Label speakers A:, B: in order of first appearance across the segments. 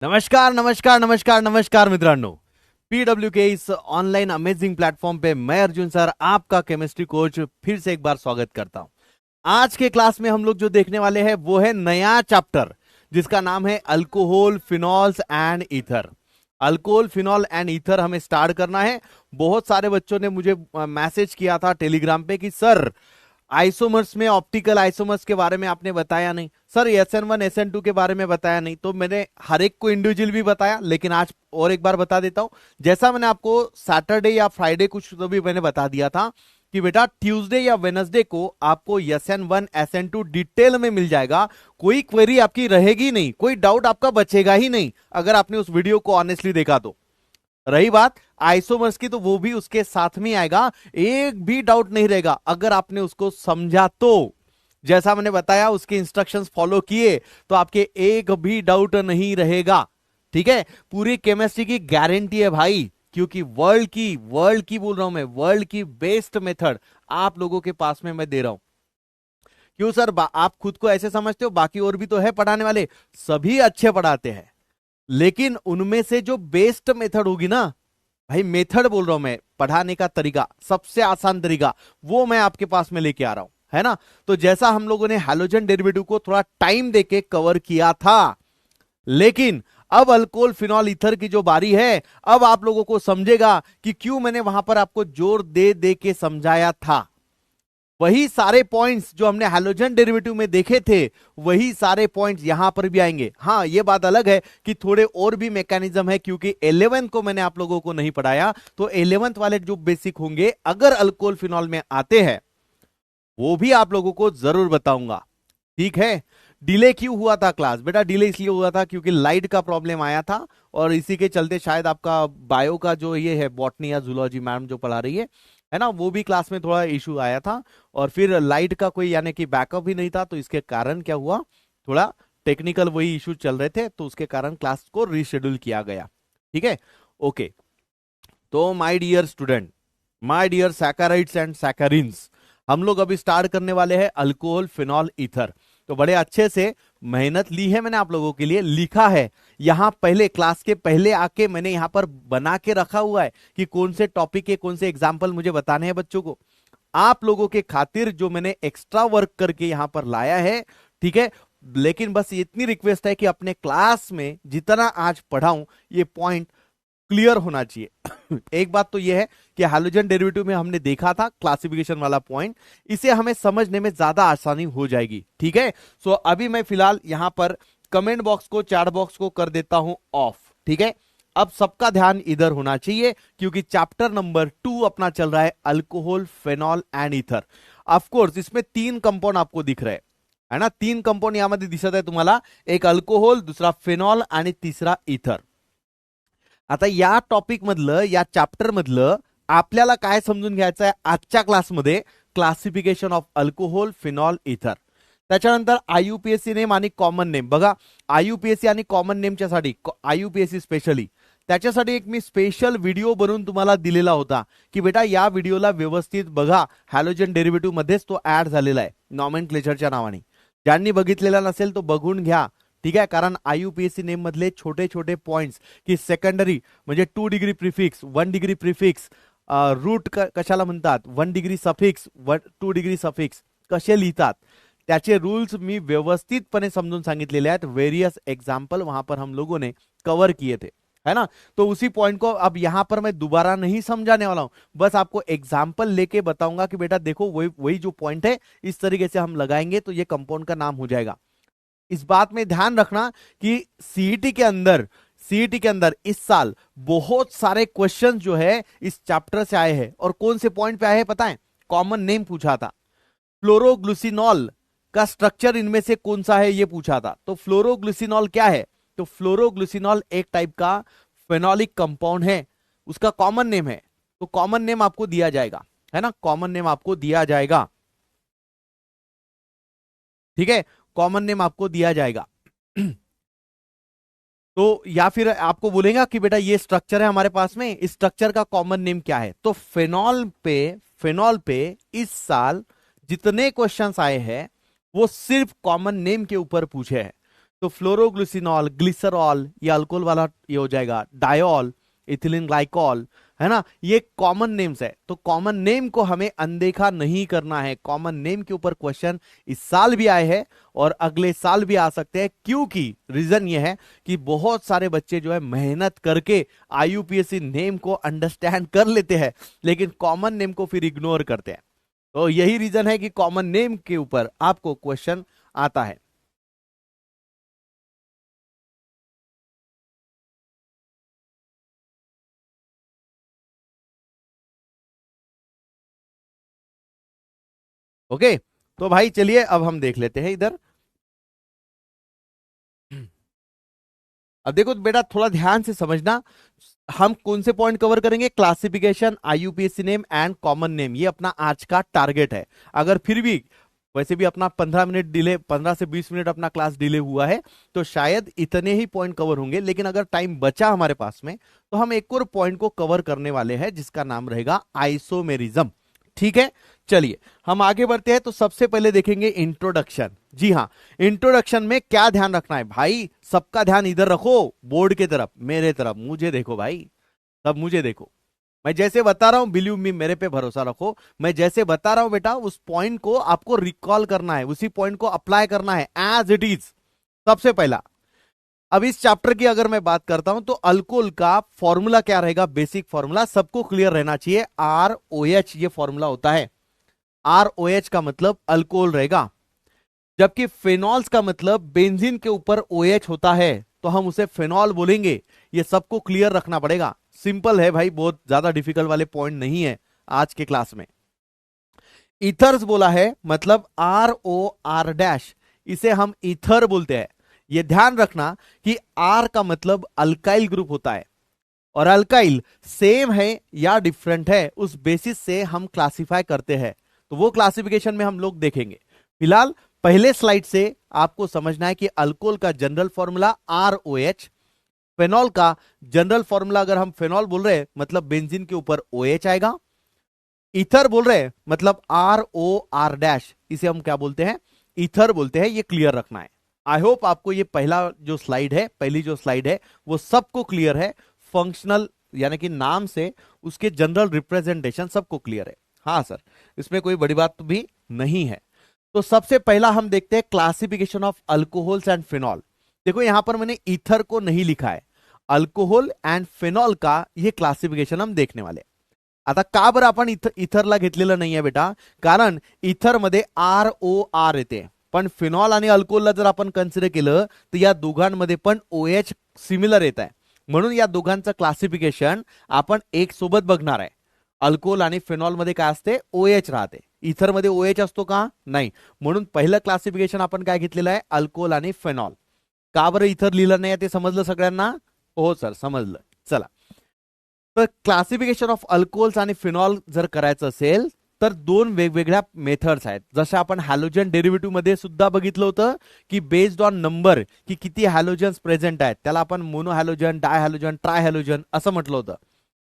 A: नमस्कार नमस्कार नमस्कार नमस्कार मित्रांनो, पीडब्ल्यू के इस ऑनलाइन अमेजिंग प्लेटफॉर्म पे मैं अर्जुन सर आपका केमिस्ट्री कोच फिर से एक बार स्वागत करता हूं। आज के क्लास में हम लोग जो देखने वाले हैं वो है नया चैप्टर जिसका नाम है alcohol phenols and ether. Alcohol phenol and ether हमें स्टार्ट करना है। बहुत सारे बच्चों ने मुझे मैसेज किया था टेलीग्राम पे कि सर आइसोमर्स में ऑप्टिकल आइसोमर्स के बारे में आपने बताया नहीं, सर SN1 SN2 के बारे में बताया नहीं। तो मैंने हर एक को इंडिविजुअल भी बताया, लेकिन आज और एक बार बता देता हूं। जैसा मैंने आपको सैटरडे या फ्राइडे कुछ तो भी मैंने बता दिया था कि बेटा ट्यूसडे या वेनसडे को आपको SN1 SN2 डिटेल में मिल जाएगा। कोई क्वेरी आपकी रहेगी नहीं, कोई डाउट आपका बचेगा ही नहीं अगर आपने उस वीडियो को ऑनेस्टली देखा तो। रही बात आइसोमर्स की, तो वो भी उसके साथ में आएगा, एक भी डाउट नहीं रहेगा अगर आपने उसको समझा तो। जैसा मैंने बताया उसके इंस्ट्रक्शंस फॉलो किए तो आपके एक भी डाउट नहीं रहेगा। ठीक है, पूरी केमिस्ट्री की गारंटी है भाई, क्योंकि वर्ल्ड की बोल रहा हूं मैं, वर्ल्ड की बेस्ट मेथड आप लोगों के पास में मैं दे रहा हूं। क्यों सर, आप खुद को ऐसे समझते हो? बाकी और भी तो है पढ़ाने वाले, सभी अच्छे पढ़ाते हैं, लेकिन उनमें से जो बेस्ट मेथड होगी ना भाई, मेथड बोल रहा हूं मैं, पढ़ाने का तरीका, सबसे आसान तरीका वो मैं आपके पास में लेके आ रहा हूं, है ना। तो जैसा हम लोगों ने हैलोजन डेरिवेटिव को थोड़ा टाइम देके कवर किया था, लेकिन अब अल्कोहल फिनॉल ईथर की जो बारी है, अब आप लोगों को समझेगा कि क्यों मैंने वहां पर आपको जोर दे दे के समझाया था। वही सारे पॉइंट्स जो हमने हैलोजन डेरिवेटिव में देखे थे, वही सारे पॉइंट्स यहां पर भी आएंगे। हाँ, ये बात अलग है कि थोड़े और भी मैकेनिज्म है, क्योंकि 11th को मैंने आप लोगों को नहीं पढ़ाया, तो 11th वाले जो बेसिक होंगे अगर अल्कोहल फिनॉल में आते हैं वो भी आप लोगों को जरूर बताऊंगा। ठीक है। डिले क्यों हुआ था क्लास? बेटा डिले इसलिए हुआ था क्योंकि लाइट का प्रॉब्लम आया था, और इसी के चलते शायद आपका बायो का जो ये है, बॉटनी या जूलॉजी मैम जो पढ़ा रही है ना, वो भी क्लास में थोड़ा इशू आया था, और फिर लाइट का कोई यानी कि बैकअप भी नहीं था, तो इसके कारण क्या हुआ, थोड़ा टेक्निकल वही इशू चल रहे थे, तो उसके कारण क्लास को रीशेड्यूल किया गया। ठीक है, ओके। तो my dear student, my dear saccharides and saccharins, हम लोग अभी स्टार्ट करने वाले हैं अल्कोहल फिनॉल ईथर। तो बड़े अच्छे से मेहनत ली है मैंने आप लोगों के लिए, लिखा है यहां, पहले क्लास के पहले आके मैंने यहां पर बना के रखा हुआ है कि कौन से टॉपिक के कौन से एग्जाम्पल मुझे बताने हैं बच्चों को। आप लोगों के खातिर जो मैंने एक्स्ट्रा वर्क करके यहां पर लाया है, ठीक है। लेकिन बस इतनी रिक्वेस्ट है कि अपने क्लास में जितना आज पढ़ाऊं ये पॉइंट क्लियर होना चाहिए। एक बात तो यह है कि हैलोजन डेरिवेटिव में हमने देखा था क्लासिफिकेशन वाला पॉइंट, इसे हमें समझने में ज्यादा आसानी हो जाएगी। ठीक है, सो अभी मैं फिलहाल यहां पर कमेंट बॉक्स को, चैट बॉक्स को कर देता हूं ऑफ। ठीक है, अब सबका ध्यान इधर होना चाहिए, क्योंकि चैप्टर नंबर 2 अपना चल रहा है alcohol phenol and ether. Of course इसमें 3 कंपाउंड आपको दिख रहे हैं, है ना, 3 कंपाउंड यामध्ये दिसत आहे तुम्हाला, एक अल्कोहोल, दूसरा फेनॉल आणि तीसरा ईथर। आता या टॉपिक मधलं, या चॅप्टर मधलं आपल्याला काय समजून घ्यायचं आहे आजच्या क्लासमध्ये, classification of alcohol phenol ether, त्याच्यानंतर आयुपीएससी नेम आणि कॉमन नेम। बघा, आयुपीएससी आणि कॉमन नेमच्या साठी, आयुपीएससी स्पेशली त्याच्यासाठी एक मी स्पेशल व्हिडिओ बनवून तुम्हाला दिलेला होता की बेटा या व्हिडिओला व्यवस्थित बघा, हॅलोजन डेरिव्हेटिव्ह मध्येच तो ऍड झालेला आहे नॉमेनक्लेचरच्या नावाने। ज्यांनी बघितलेला नसेल तो बघून घ्या। ठीक आहे, कारण आयुपीएससी नेम मधले छोटे छोटे पॉइंट्स की सेकंडरी म्हणजे 2 degree prefix, 1 degree prefix, root कशाला म्हणतात, 1 डिग्री सफिक्स, 2 डिग्री सफिक्स कसे लिहितात, त्याचे रूल्स मी व्यवस्थितपणे समझून सांगितलेले आहेत। वेरियस एग्जाम्पल वहां पर हम लोगों ने कवर किए थे, है ना। तो उसी पॉइंट को अब यहां पर मैं दोबारा नहीं समझाने वाला हूं, बस आपको एग्जाम्पल लेके बताऊंगा कि बेटा देखो वही वही जो पॉइंट है इस तरीके से हम लगाएंगे तो ये कंपाउंड का नाम हो जाएगा। इस बात में ध्यान रखना कि सीईटी के अंदर इस साल बहुत सारे क्वेश्चन जो है इस चैप्टर से आए हैं, और कौन से पॉइंट पे आए हैं पता है? कॉमन नेम पूछा था, फ्लोरोग्लुसिनॉल का स्ट्रक्चर इनमें से कौन सा है ये पूछा था। तो फ्लोरोग्लुसिनॉल क्या है? तो फ्लोरोग्लुसिनॉल एक टाइप का फेनोलिक कंपाउंड है, उसका कॉमन नेम है। तो कॉमन नेम आपको दिया जाएगा, है ना, कॉमन नेम आपको दिया जाएगा। ठीक है, कॉमन नेम आपको दिया जाएगा। तो या फिर आपको बोलेगा कि बेटा ये स्ट्रक्चर है हमारे पास में, इस स्ट्रक्चर का कॉमन नेम क्या है? तो फेनॉल पे इस साल जितने क्वेश्चंस आए हैं वो सिर्फ कॉमन नेम के ऊपर पूछे हैं। तो फ्लोरोग्लिसिनॉल, ग्लिसरॉल, ये अल्कोहल वाला ये हो जाएगा, डायोल, इथिलीन ग्लाइकॉल, है ना, ये कॉमन नेम्स है। तो कॉमन नेम को हमें अनदेखा नहीं करना है। कॉमन नेम के ऊपर क्वेश्चन इस साल भी आए हैं और अगले साल भी आ सकते हैं, क्योंकि रीजन ये है कि बहुत सारे बच्चे जो है मेहनत करके आईयूपीएससी नेम को अंडरस्टैंड कर लेते हैं, लेकिन कॉमन नेम को फिर इग्नोर करते हैं। तो यही रीजन है कि कॉमन नेम के ऊपर आपको क्वेश्चन आता है। ओके, तो भाई चलिए अब हम देख लेते हैं इधर। अब देखो बेटा, थोड़ा ध्यान से समझना, हम कौन से पॉइंट कवर करेंगे? Classification, आईयूपीएससी name and common name, ये अपना आज का टारगेट है। अगर फिर भी वैसे भी अपना 15 मिनट डिले, 15 से 20 मिनट अपना क्लास डिले हुआ है, तो शायद इतने ही पॉइंट कवर होंगे, लेकिन अगर टाइम बचा हमारे पास में तो हम एक और पॉइंट को कवर करने वाले हैं जिसका नाम रहेगा आइसोमेरिज्म। ठीक है, चलिए हम आगे बढ़ते हैं। तो सबसे पहले देखेंगे इंट्रोडक्शन। जी हाँ, इंट्रोडक्शन में क्या ध्यान रखना है भाई? सबका ध्यान इधर रखो, बोर्ड के तरफ, मेरे तरफ, मुझे देखो भाई, सब मुझे देखो। मैं जैसे बता रहा हूं, बिलीव मी, मेरे पे भरोसा रखो। मैं जैसे बता रहा हूं बेटा, उस पॉइंट को आपको रिकॉल करना है, उसी पॉइंट को अप्लाई करना है एज इट इज। सबसे पहला, अब इस चैप्टर की अगर मैं बात करता हूं तो अल्कोहल का फॉर्मूला क्या रहेगा? बेसिक फॉर्मूला सबको क्लियर रहना चाहिए, ROH ये फॉर्मूला होता है। ROH का मतलब अल्कोहल रहेगा, जबकि फेनॉल्स का मतलब बेंजीन के ऊपर OH होता है, तो हम उसे फेनॉल बोलेंगे। ये सबको क्लियर रखना पड़ेगा। सिंपल है भाई, बहुत ज्यादा डिफिकल्ट वाले पॉइंट नहीं है आज के क्लास में। इथर्स बोला है, मतलब ROR-, इसे हम इथर बोलते हैं। ये ध्यान रखना कि R का मतलब अल्काइल ग्रुप होता है, और अल्काइल सेम है या डिफरेंट है, उस बेसिस से हम क्लासिफाई करते हैं। तो वो क्लासिफिकेशन में हम लोग देखेंगे। फिलहाल पहले स्लाइड से आपको समझना है कि अल्कोहल का जनरल फॉर्मूला ROH, फेनॉल का जनरल फॉर्मूला, अगर हम फेनॉल बोल रहे हैं मतलब बेंजीन के ऊपर OH आएगा। ईथर बोल रहे हैं मतलब ROR-, इसे हम क्या बोलते हैं? ईथर बोलते हैं। ये क्लियर रखना है। आई होप आपको ये पहला जो स्लाइड है, पहली जो स्लाइड है, वो सबको क्लियर है। फंक्शनल यानी कि नाम से उसके जनरल रिप्रेजेंटेशन सबको क्लियर है। हाँ सर, इसमें कोई बड़ी बात भी नहीं है। तो सबसे पहला हम देखते हैं classification of alcohols and phenol. देखो यहां पर मैंने ईथर को नहीं लिखा है, अल्कोहल एंड फिनॉल का ये क्लासिफिकेशन हम देखने वाले। आता का बरं आपण इथरला घेतलेलं नाहीये बेटा? कारण इथर मध्ये ROR येते, पण फिनॉल आणि अल्कोहलला जर आपण कन्सिडर केलं तर या दोघांमध्ये पण OH सिमिलर येत आहे, म्हणून या दोघांचं क्लासिफिकेशन आपण एक सोबत बघणार आहे। अल्कोहल आणि फिनॉल मध्ये काय असते? OH राहते। इथर मध्ये OH असतो का? नाही, म्हणून पहिलं क्लासिफिकेशन आपण काय घेतलेलं आहे? अल्कोहल आणि फिनॉल। का बरं इथर लिहिलं नाही ते समजलं सगळ्यांना? हो सर, समजलं। चला, तर क्लासिफिकेशन ऑफ अल्कोहोल्स आणि फिनॉल जर करायचं असेल तर दोन वेगवेगळ्या मेथड्स आहेत। जसं आपण हॅलोजन डेरिव्हेटिव्ह मध्ये सुद्धा बघितलं होतं की बेस्ड ऑन नंबर की किती हॅलोजन्स प्रेझेंट आहेत, त्याला आपण mono halogen, di halogen, tri halogen असं म्हटलं होतं,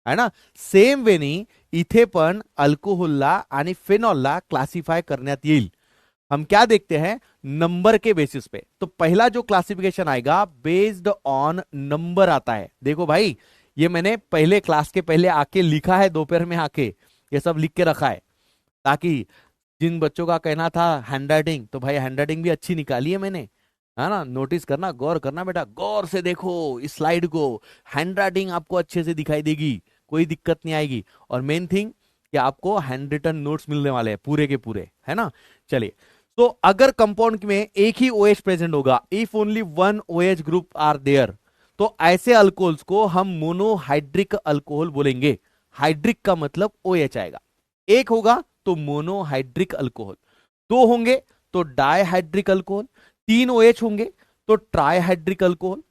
A: है ना। सेम वेनी इथे पण अल्कोहोलला आणि फिनॉलला क्लासिफाई करण्यात येईल। हम क्या देखते हैं? नंबर के बेसिस पे। तो पहला जो क्लासिफिकेशन आएगा बेस्ड ऑन नंबर आता है। देखो भाई, ये मैंने पहले क्लास के पहले आके लिखा है, दोपहर में आके ये सब लिख के रखा है, ताकि जिन बच्चों का कहना था हैंडराइटिंग, तो भाई हैंडराइटिंग भी अच्छी निकाली है मैंने, है ना। नोटिस करना, गौर करना बेटा, गौर से देखो इस स्लाइड को, हैंडराइटिंग आपको अच्छे से दिखाई देगी, कोई दिक्कत नहीं आएगी। और मेन थिंग कि आपको हैंड रिटन नोट्स मिलने वाले हैं पूरे के पूरे, है ना। चलिए, तो अगर कंपाउंड में एक ही OH प्रेजेंट होगा, if only one OH group are there, तो ऐसे अल्कोहल्स को हम मोनोहाइड्रिक अल्कोहल बोलेंगे। हाइड्रिक का मतलब OH आएगा। एक होगा तो मोनोहाइड्रिक अल्कोहल, दो होंगे तो डायहाइड्रिक अल्कोहल, तीन OH होंगे तो ट्राइहाइड्रिक अल्कोहल,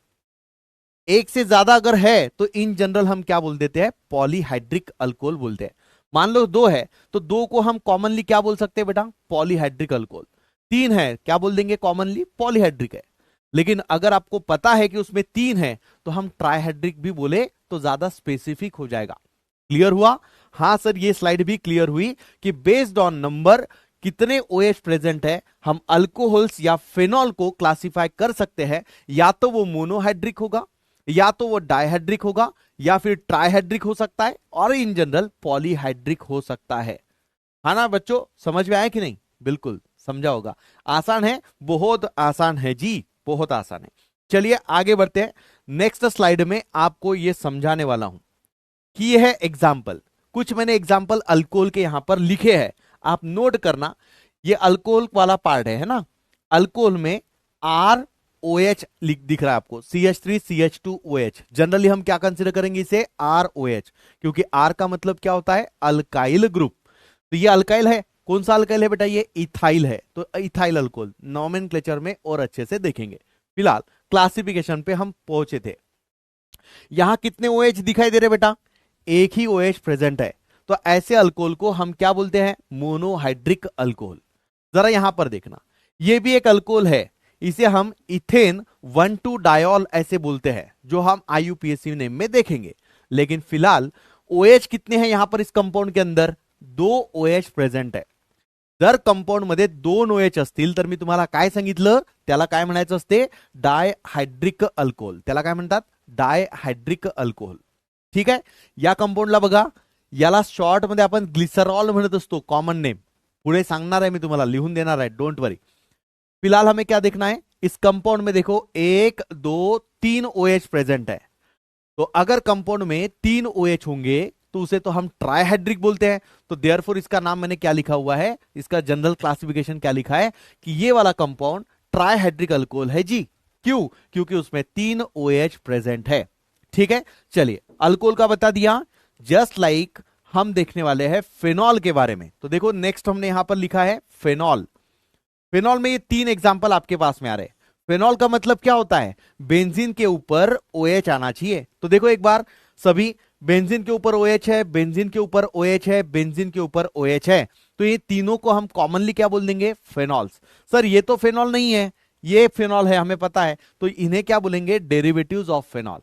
A: एक से ज्यादा अगर है तो इन जनरल हम क्या बोल देते हैं? पॉलीहाइड्रिक अल्कोहल बोलते हैं। मान लो दो है तो दो को हम कॉमनली क्या बोल सकते हैं बेटा? Polyhydric alcohol. तीन है, क्या बोल देंगे कॉमनली? पॉलीहाइड्रिक है। लेकिन अगर आपको पता है कि उसमें तीन है तो हम ट्राइहाइड्रिक भी बोले तो ज्यादा स्पेसिफिक हो जाएगा। क्लियर हुआ? हाँ सर, ये स्लाइड भी क्लियर हुई कि बेस्ड ऑन नंबर कितने OH प्रेजेंट है, हम अल्कोहल्स या फिनॉल को क्लासिफाई कर सकते हैं। या तो वो मोनोहाइड्रिक होगा, या तो वो डायहाइड्रिक होगा, या फिर ट्राइहाइड्रिक हो सकता है, और इन जनरल पॉलीहाइड्रिक हो सकता है ना बच्चों? समझ में आया कि नहीं? बिल्कुल समझा होगा। आसान है, बहुत आसान है जी, बहुत आसान है। चलिए आगे बढ़ते हैं। नेक्स्ट स्लाइड में आपको यह समझाने वाला हूं कि यह है एग्जाम्पल। कुछ मैंने एग्जाम्पल अल्कोहल के यहां पर लिखे हैं, आप नोट करना। ये अल्कोहल वाला पार्ट है ना। अल्कोहल में ROH दिख रहा है आपको, CH3CH2OH। जनरली हम क्या कंसिडर करेंगे इसे? ROH, क्योंकि R का मतलब क्या होता है? Alkyl group. तो ये अल्काइल है। कौन सा अल्काइल है बेटा? ये इथाइल है। तो इथाइल अल्कोहल नॉमेनक्लेचर में और अच्छे से देखेंगे। फिलहाल क्लासिफिकेशन पे हम पहुंचे थे। यहां कितने OH दिखाई दे रहे बेटा? एक ही OH प्रेजेंट है। तो ऐसे अल्कोहल को हम क्या बोलते हैं? Monohydric alcohol. जरा यहां पर देखना, यह भी एक अल्कोहल है। इसे हम इथेन 1,2 डायोल ऐसे बोलते हैं, जो हम IUPAC नेम में देखेंगे। लेकिन फिलहाल OH कितने हैं यहां पर? इस कंपाउंड के अंदर 2 OH प्रेझेंट आहे। जर कंपाउंड मध्ये 2 OH असतील तर मी तुम्हाला काय सांगितलं? त्याला काय म्हणायचं असते? डायहायड्रिक अल्कोहोल। त्याला काय म्हणतात? डायहायड्रिक अल्कोहोल। ठीक आहे, या कंपाउंडला बघा, याला शॉर्ट मध्ये आपण ग्लिसरॉल म्हणत असतो, कॉमन नेम। पुढे सांगणार आहे मी तुम्हाला, लिहून देणार आहे, डोंट वरी। फिलहाल हमें क्या देखना है? इस कंपाउंड में देखो 1 2 3 OH प्रेजेंट है। तो अगर कंपाउंड में 3 OH होंगे तो उसे तो हम ट्राइहाइड्रिक बोलते हैं। तो देयरफॉर इसका नाम मैंने क्या लिखा हुआ है, इसका जनरल क्लासिफिकेशन क्या लिखा है कि ये वाला कंपाउंड ट्राइहाइड्रिक अल्कोहल है जी। क्यों? क्योंकि उसमें 3 OH प्रेजेंट है। ठीक है, चलिए अल्कोहल का बता दिया। जस्ट लाइक हम देखने वाले हैं फिनॉल के बारे में। तो देखो नेक्स्ट हमने यहां पर लिखा है फिनॉल। फिनॉल में ये 3 एग्जाम्पल आपके पास में आ रहे हैं। फिनॉल का मतलब क्या होता है? बेंजीन के ऊपर OH आना चाहिए। तो देखो एक बार सभी, बेंजीन के ऊपर OH है, बेंजीन के ऊपर OH है, बेंजीन के ऊपर OH है। तो ये तीनों को हम कॉमनली क्या बोल देंगे? फिनॉल्स। सर ये तो फिनॉल नहीं है, ये फिनॉल है, हमें पता है। तो इन्हें क्या बोलेंगे? Derivatives of phenol.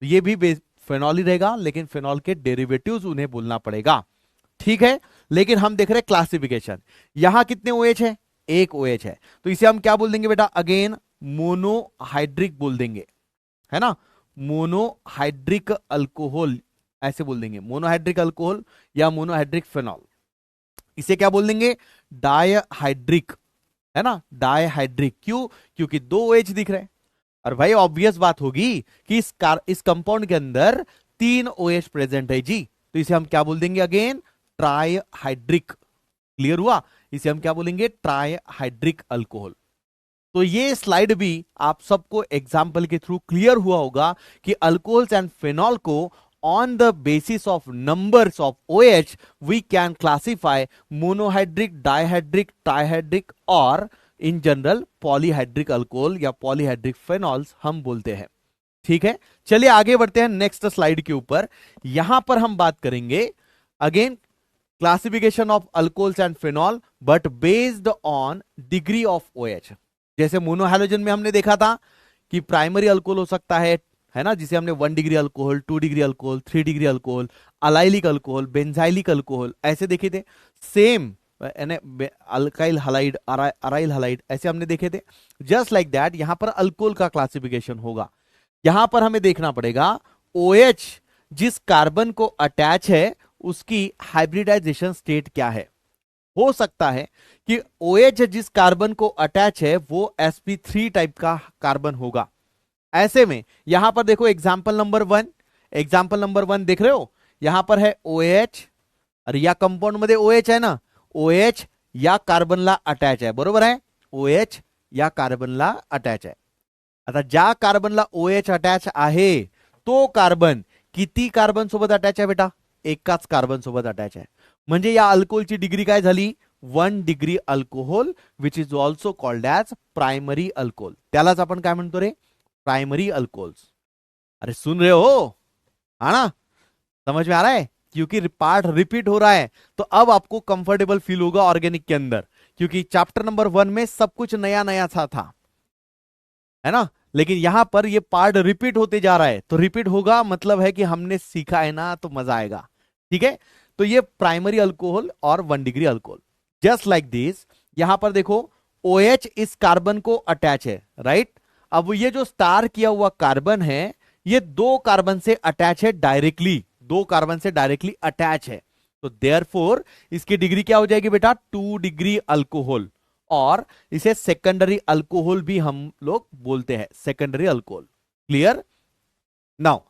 A: ये भी फिनॉल ही रहेगा, लेकिन फिनॉल के डेरिवेटिव्स उन्हें बोलना पड़ेगा। ठीक है, लेकिन हम देख रहे हैं क्लासिफिकेशन। यहां कितने OH है? एक OH है। तो इसे हम क्या बोल देंगे बेटा? अगेन मोनोहाइड्रिक बोल देंगे, है ना। मोनोहाइड्रिक अल्कोहल ऐसे बोल देंगे, मोनोहाइड्रिक अल्कोहल या मोनोहाइड्रिक फिनॉल। इसे क्या बोल देंगे? डायहाइड्रिक, है ना, डायहाइड्रिक। क्यों? क्योंकि 2 OH दिख रहे हैं। और भाई ऑब्वियस बात होगी कि इस कंपाउंड के अंदर 3 OH प्रेजेंट है जी। तो इसे हम क्या बोल देंगे? Again trihydric. क्लियर हुआ? इसे हम क्या बोलेंगे? Trihydric alcohol. तो ये स्लाइड भी आप सबको एग्जाम्पल के थ्रू क्लियर हुआ होगा कि अल्कोहल्स एंड फिनॉल को on the basis of numbers of OH we can classify monohydric, dihydric, trihydric और इन जनरल पॉलीहाइड्रिक अल्कोहल या पॉलीहाइड्रिक फिनॉल्स हम बोलते हैं। ठीक है, चलिए आगे बढ़ते हैं नेक्स्ट स्लाइड के ऊपर। यहां पर हम बात करेंगे again classification of alcohols and phenol but based on degree of OH। जैसे मोनोहैलोजन में हमने देखा था कि प्राइमरी अल्कोहल हो सकता है ना, जिसे हमने 1 degree alcohol, 2 degree alcohol, 3 degree alcohol, allylic alcohol, benzylic alcohol ऐसे देखे थे। Same alkyl halide, aryl halide ऐसे हमने देखे थे। जस्ट लाइक दैट यहां पर अल्कोहल का क्लासिफिकेशन होगा। यहां पर हमें देखना पड़ेगा OH जिस कार्बन को अटैच है उसकी हाइब्रिडाइजेशन स्टेट क्या है। हो सकता है कि OH जिस कार्बन को अटैच है वो sp3 टाइप का कार्बन होगा। ऐसे में यहां पर देखो एग्जाम्पल नंबर 1, एग्जाम्पल नंबर 1 देख रहे हो, यहां पर है OH और या कंपाउंड मध्ये OH है ना, OH या कार्बनला अटॅच आहे, बरोबर आहे। OH या कार्बनला अटॅच आहे। आता ज्या कार्बनला OH अटॅच आहे तो कार्बन किती कार्बन सोबत अटॅच आहे बेटा? एकाच कार्बन सोबत अटॅच आहे। म्हणजे या अल्कोहलची डिग्री काय झाली? 1 degree alcohol which is also called as primary alcohol. त्यालाच आपण काय म्हणतो रे? Primary alcohols. अरे सुन रहे हो, है ना, समझ में आ रहा है? क्योंकि पार्ट रिपीट हो रहा है तो अब आपको कंफर्टेबल फील होगा ऑर्गेनिक के अंदर, क्योंकि चैप्टर नंबर 1 में सब कुछ नया नया सा था, है ना। लेकिन यहां पर ये पार्ट रिपीट होते जा रहा है, तो रिपीट होगा मतलब है कि हमने सीखा है ना, तो मजा आएगा। ठीक है, तो ये प्राइमरी अल्कोहल और 1 degree alcohol. Just like this, यहां पर देखो OH इस कार्बन को अटैच है, राइट। अब ये जो स्टार किया हुआ कार्बन है, ये दो कार्बन से अटैच है डायरेक्टली, दो कार्बन से डायरेक्टली अटैच है। तो देयरफॉर इसकी डिग्री क्या हो जाएगी बेटा, 2 डिग्री अल्कोहल, और इसे सेकेंडरी अल्कोहल भी हम लोग बोलते हैं, सेकेंडरी अल्कोहल। क्लियर। नाउ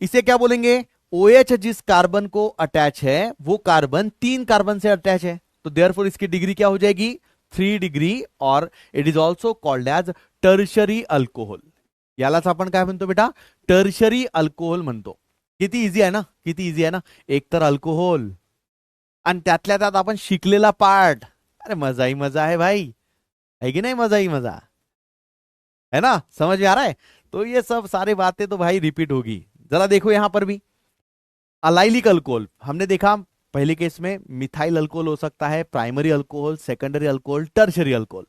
A: इसे क्या बोलेंगे, OH जिस कार्बन को अटैच है वो कार्बन 3 कार्बन से अटैच है, तो देयरफॉर इसकी डिग्री क्या हो जाएगी, 3 डिग्री, और it is also called as tertiary alcohol. यालाच आपण काय म्हणतो बेटा, टर्शरी अल्कोहल म्हणतो। किती इझी आहे ना, किती इझी आहे ना, एकतर अल्कोहोल आणि त्यातल्या त्यात आपण शिकलेला पार्ट, अरे मजा ही मजा है भाई, है कि नहीं, मजा ही मजा है ना, समझ में आ रहा है। तो ये सब सारी बातें तो भाई रिपीट होगी। जरा देखो यहां पर भी अलाइलिक अल्कोहल, हमने देखा पहले केस में मिथाइल अल्कोहल हो सकता है, primary alcohol, secondary alcohol, tertiary alcohol,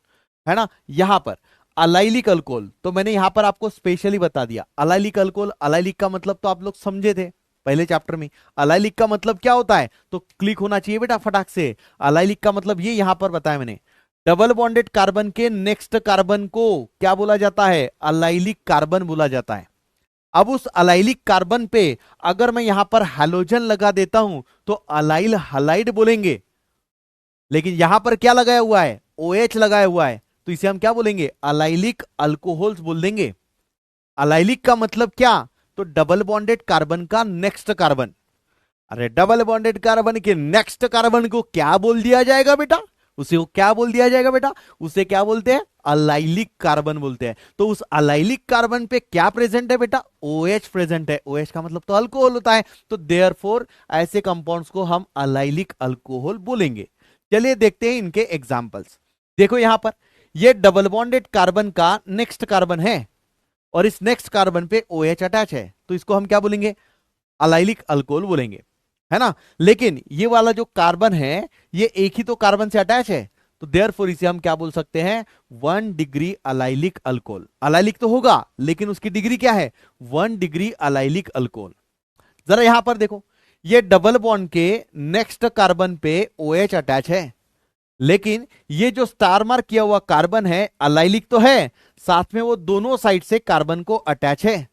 A: है ना। यहां पर अलाइलिक अल्कोहल, तो मैंने यहां पर आपको स्पेशली बता दिया अलाइलिक अल्कोहल। अलाइलिक का मतलब तो आप लोग समझे थे पहले चैप्टर में। अलाइलिक का मतलब क्या होता है, तो क्लिक होना चाहिए बेटा फटाक से। अलाइलिक का मतलब ये यहां पर बताया मैंने, डबल बॉन्डेड कार्बन के नेक्स्ट कार्बन को क्या बोला जाता है, अलाइलिक कार्बन बोला जाता है। अब उस अलाइलिक कार्बन पे अगर मैं यहां पर हैलोजन लगा देता हूं तो अलाइल हलाइड बोलेंगे, लेकिन यहां पर क्या लगाया हुआ है, OH लगाया हुआ है, तो इसे हम क्या बोलेंगे, अलाइलिक अल्कोहल्स बोल देंगे। अलाइलिक का मतलब क्या, तो डबल बॉन्डेड कार्बन का नेक्स्ट कार्बन। अरे डबल बॉन्डेड कार्बन के नेक्स्ट कार्बन को क्या बोल दिया जाएगा बेटा, उसे वो क्या बोल दिया जाएगा बेटा, उसे क्या बोलते हैं, अलाइलिक कार्बन बोलते हैं। तो उस अलाइलिक कार्बन पे क्या प्रेजेंट है बेटा, OH प्रेजेंट है। OH का मतलब तो अल्कोहल होता है, तो देयरफॉर ऐसे कंपाउंड्स को हम अलाइलिक अल्कोहल बोलेंगे। चलिए देखते हैं इनके एग्जांपल्स। देखो यहां पर ये डबल बॉन्डेड कार्बन का नेक्स्ट कार्बन है और इस नेक्स्ट कार्बन पे OH अटैच है, तो इसको हम क्या बोलेंगे, अलाइलिक अल्कोहल बोलेंगे, है ना। लेकिन ये वाला जो कार्बन है ये एक ही तो कार्बन से अटैच है, तो देयरफॉर इसे हम क्या बोल सकते हैं, 1 डिग्री अलाइलिक अल्कोहल। अलाइलिक तो होगा लेकिन उसकी डिग्री क्या है, 1 डिग्री अलाइलिक अल्कोहल। जरा यहां पर देखो, ये डबल बॉन्ड के नेक्स्ट कार्बन पे OH अटैच है, लेकिन ये जो स्टार मार्क किया हुआ कार्बन है अलाइलिक तो है, साथ में वो दोनों साइड से कार्बन को अटैच है,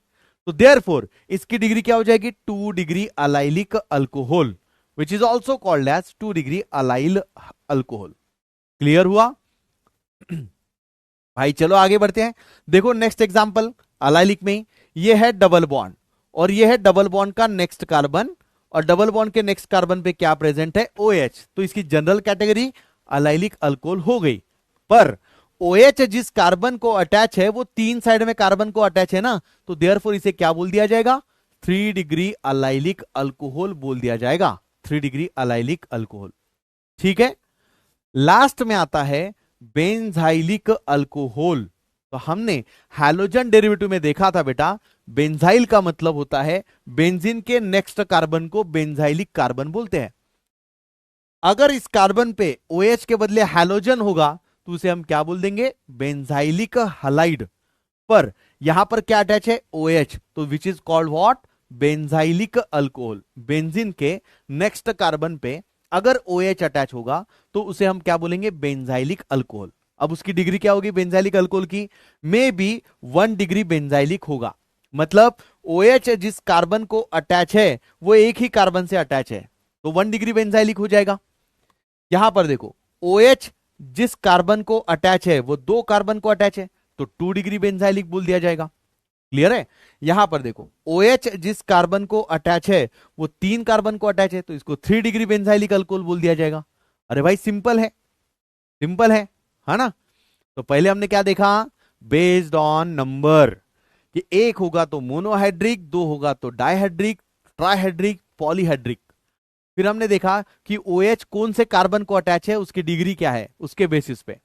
A: तो देयरफॉर इसकी डिग्री क्या हो जाएगी, 2 degree allylic alcohol, which is also called as 2 degree allyl alcohol. Clear हुआ भाई। चलो आगे बढ़ते हैं। देखो नेक्स्ट एग्जांपल अलाइलिक में, ये है डबल बॉन्ड और ये है डबल बॉन्ड का नेक्स्ट कार्बन, और डबल बॉन्ड के नेक्स्ट कार्बन पे क्या प्रेजेंट है, OH, तो इसकी जनरल कैटेगरी अलाइलिक अल्कोहल हो गई। पर OH जिस कार्बन को अटैच है वो 3 साइड में कार्बन को अटैच है ना, तो देयरफॉर इसे क्या बोल दिया जाएगा, 3 डिग्री अलाइलिक अल्कोहल बोल दिया जाएगा, 3 डिग्री अलाइलिक अल्कोहल। ठीक है। लास्ट में आता है बेंजाइलिक अल्कोहल। तो हमने हैलोजन डेरिवेटिव में देखा था बेटा, बेंजाइल का मतलब होता है बेंजीन के नेक्स्ट कार्बन को बेंजाइलिक कार्बन बोलते हैं। अगर इस कार्बन पे OH के बदले हैलोजन होगा तो उसे हम क्या बोल देंगे, बेंजाइलिक हलाइड। पर यहां पर क्या अटैच है, OH, तो which is called what, benzylic alcohol. Benzene के नेक्स्ट कार्बन पे अगर OH अटैच होगा तो उसे हम क्या बोलेंगे, बेंजाइलिक अल्कोहल। अब उसकी डिग्री क्या होगी बेंजाइलिक अल्कोहल की, मे बी 1 डिग्री बेंजाइलिक होगा। मतलब OH जिस कार्बन को अटैच है वो एक ही कार्बन से अटैच है, तो 1 डिग्री बेंजाइलिक हो जाएगा। यहां पर देखो OH जिस कार्बन को अटैच है वो 2 कार्बन को अटैच है, तो 2 डिग्री बेंजाइलिक बोल दिया जाएगा। क्लियर है। यहां पर देखो OH जिस कार्बन को अटैच है वो 3 कार्बन को अटैच है, तो इसको 3 डिग्री बेंजाइलिक अल्कोहल बोल दिया जाएगा। अरे भाई सिंपल है, सिंपल है ना। तो पहले हमने क्या देखा, बेस्ड ऑन नंबर, कि एक होगा तो मोनोहाइड्रिक, 2 होगा तो डाइहाइड्रिक, ट्राइहाइड्रिक, पॉलीहाइड्रिक। फिर हमने देखा कि OH कौन से कार्बन को अटैच है, उसकी डिग्री क्या है, उसके बेसिस पे।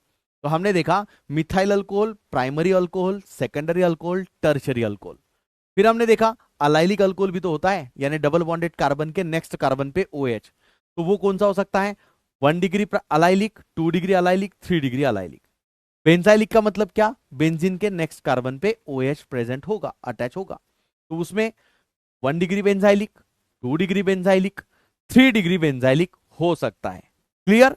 A: तो हमने देखा methyl alcohol, primary alcohol, secondary alcohol, tertiary alcohol. फिर हमने देखा अलाइलिक अल्कोहल भी तो होता है, यानी डबल बॉन्डेड कार्बन के नेक्स्ट कार्बन पे OH, तो वो कौन सा हो सकता है, 1 degree allylic, 2 degree allylic, 3 degree allylic. Benzylic का मतलब क्या, बेंजीन के नेक्स्ट कार्बन पे OH प्रेजेंट होगा, अटैच होगा, तो उसमें 1 degree benzylic, 2 degree benzylic, 3 degree benzylic हो सकता है। क्लियर।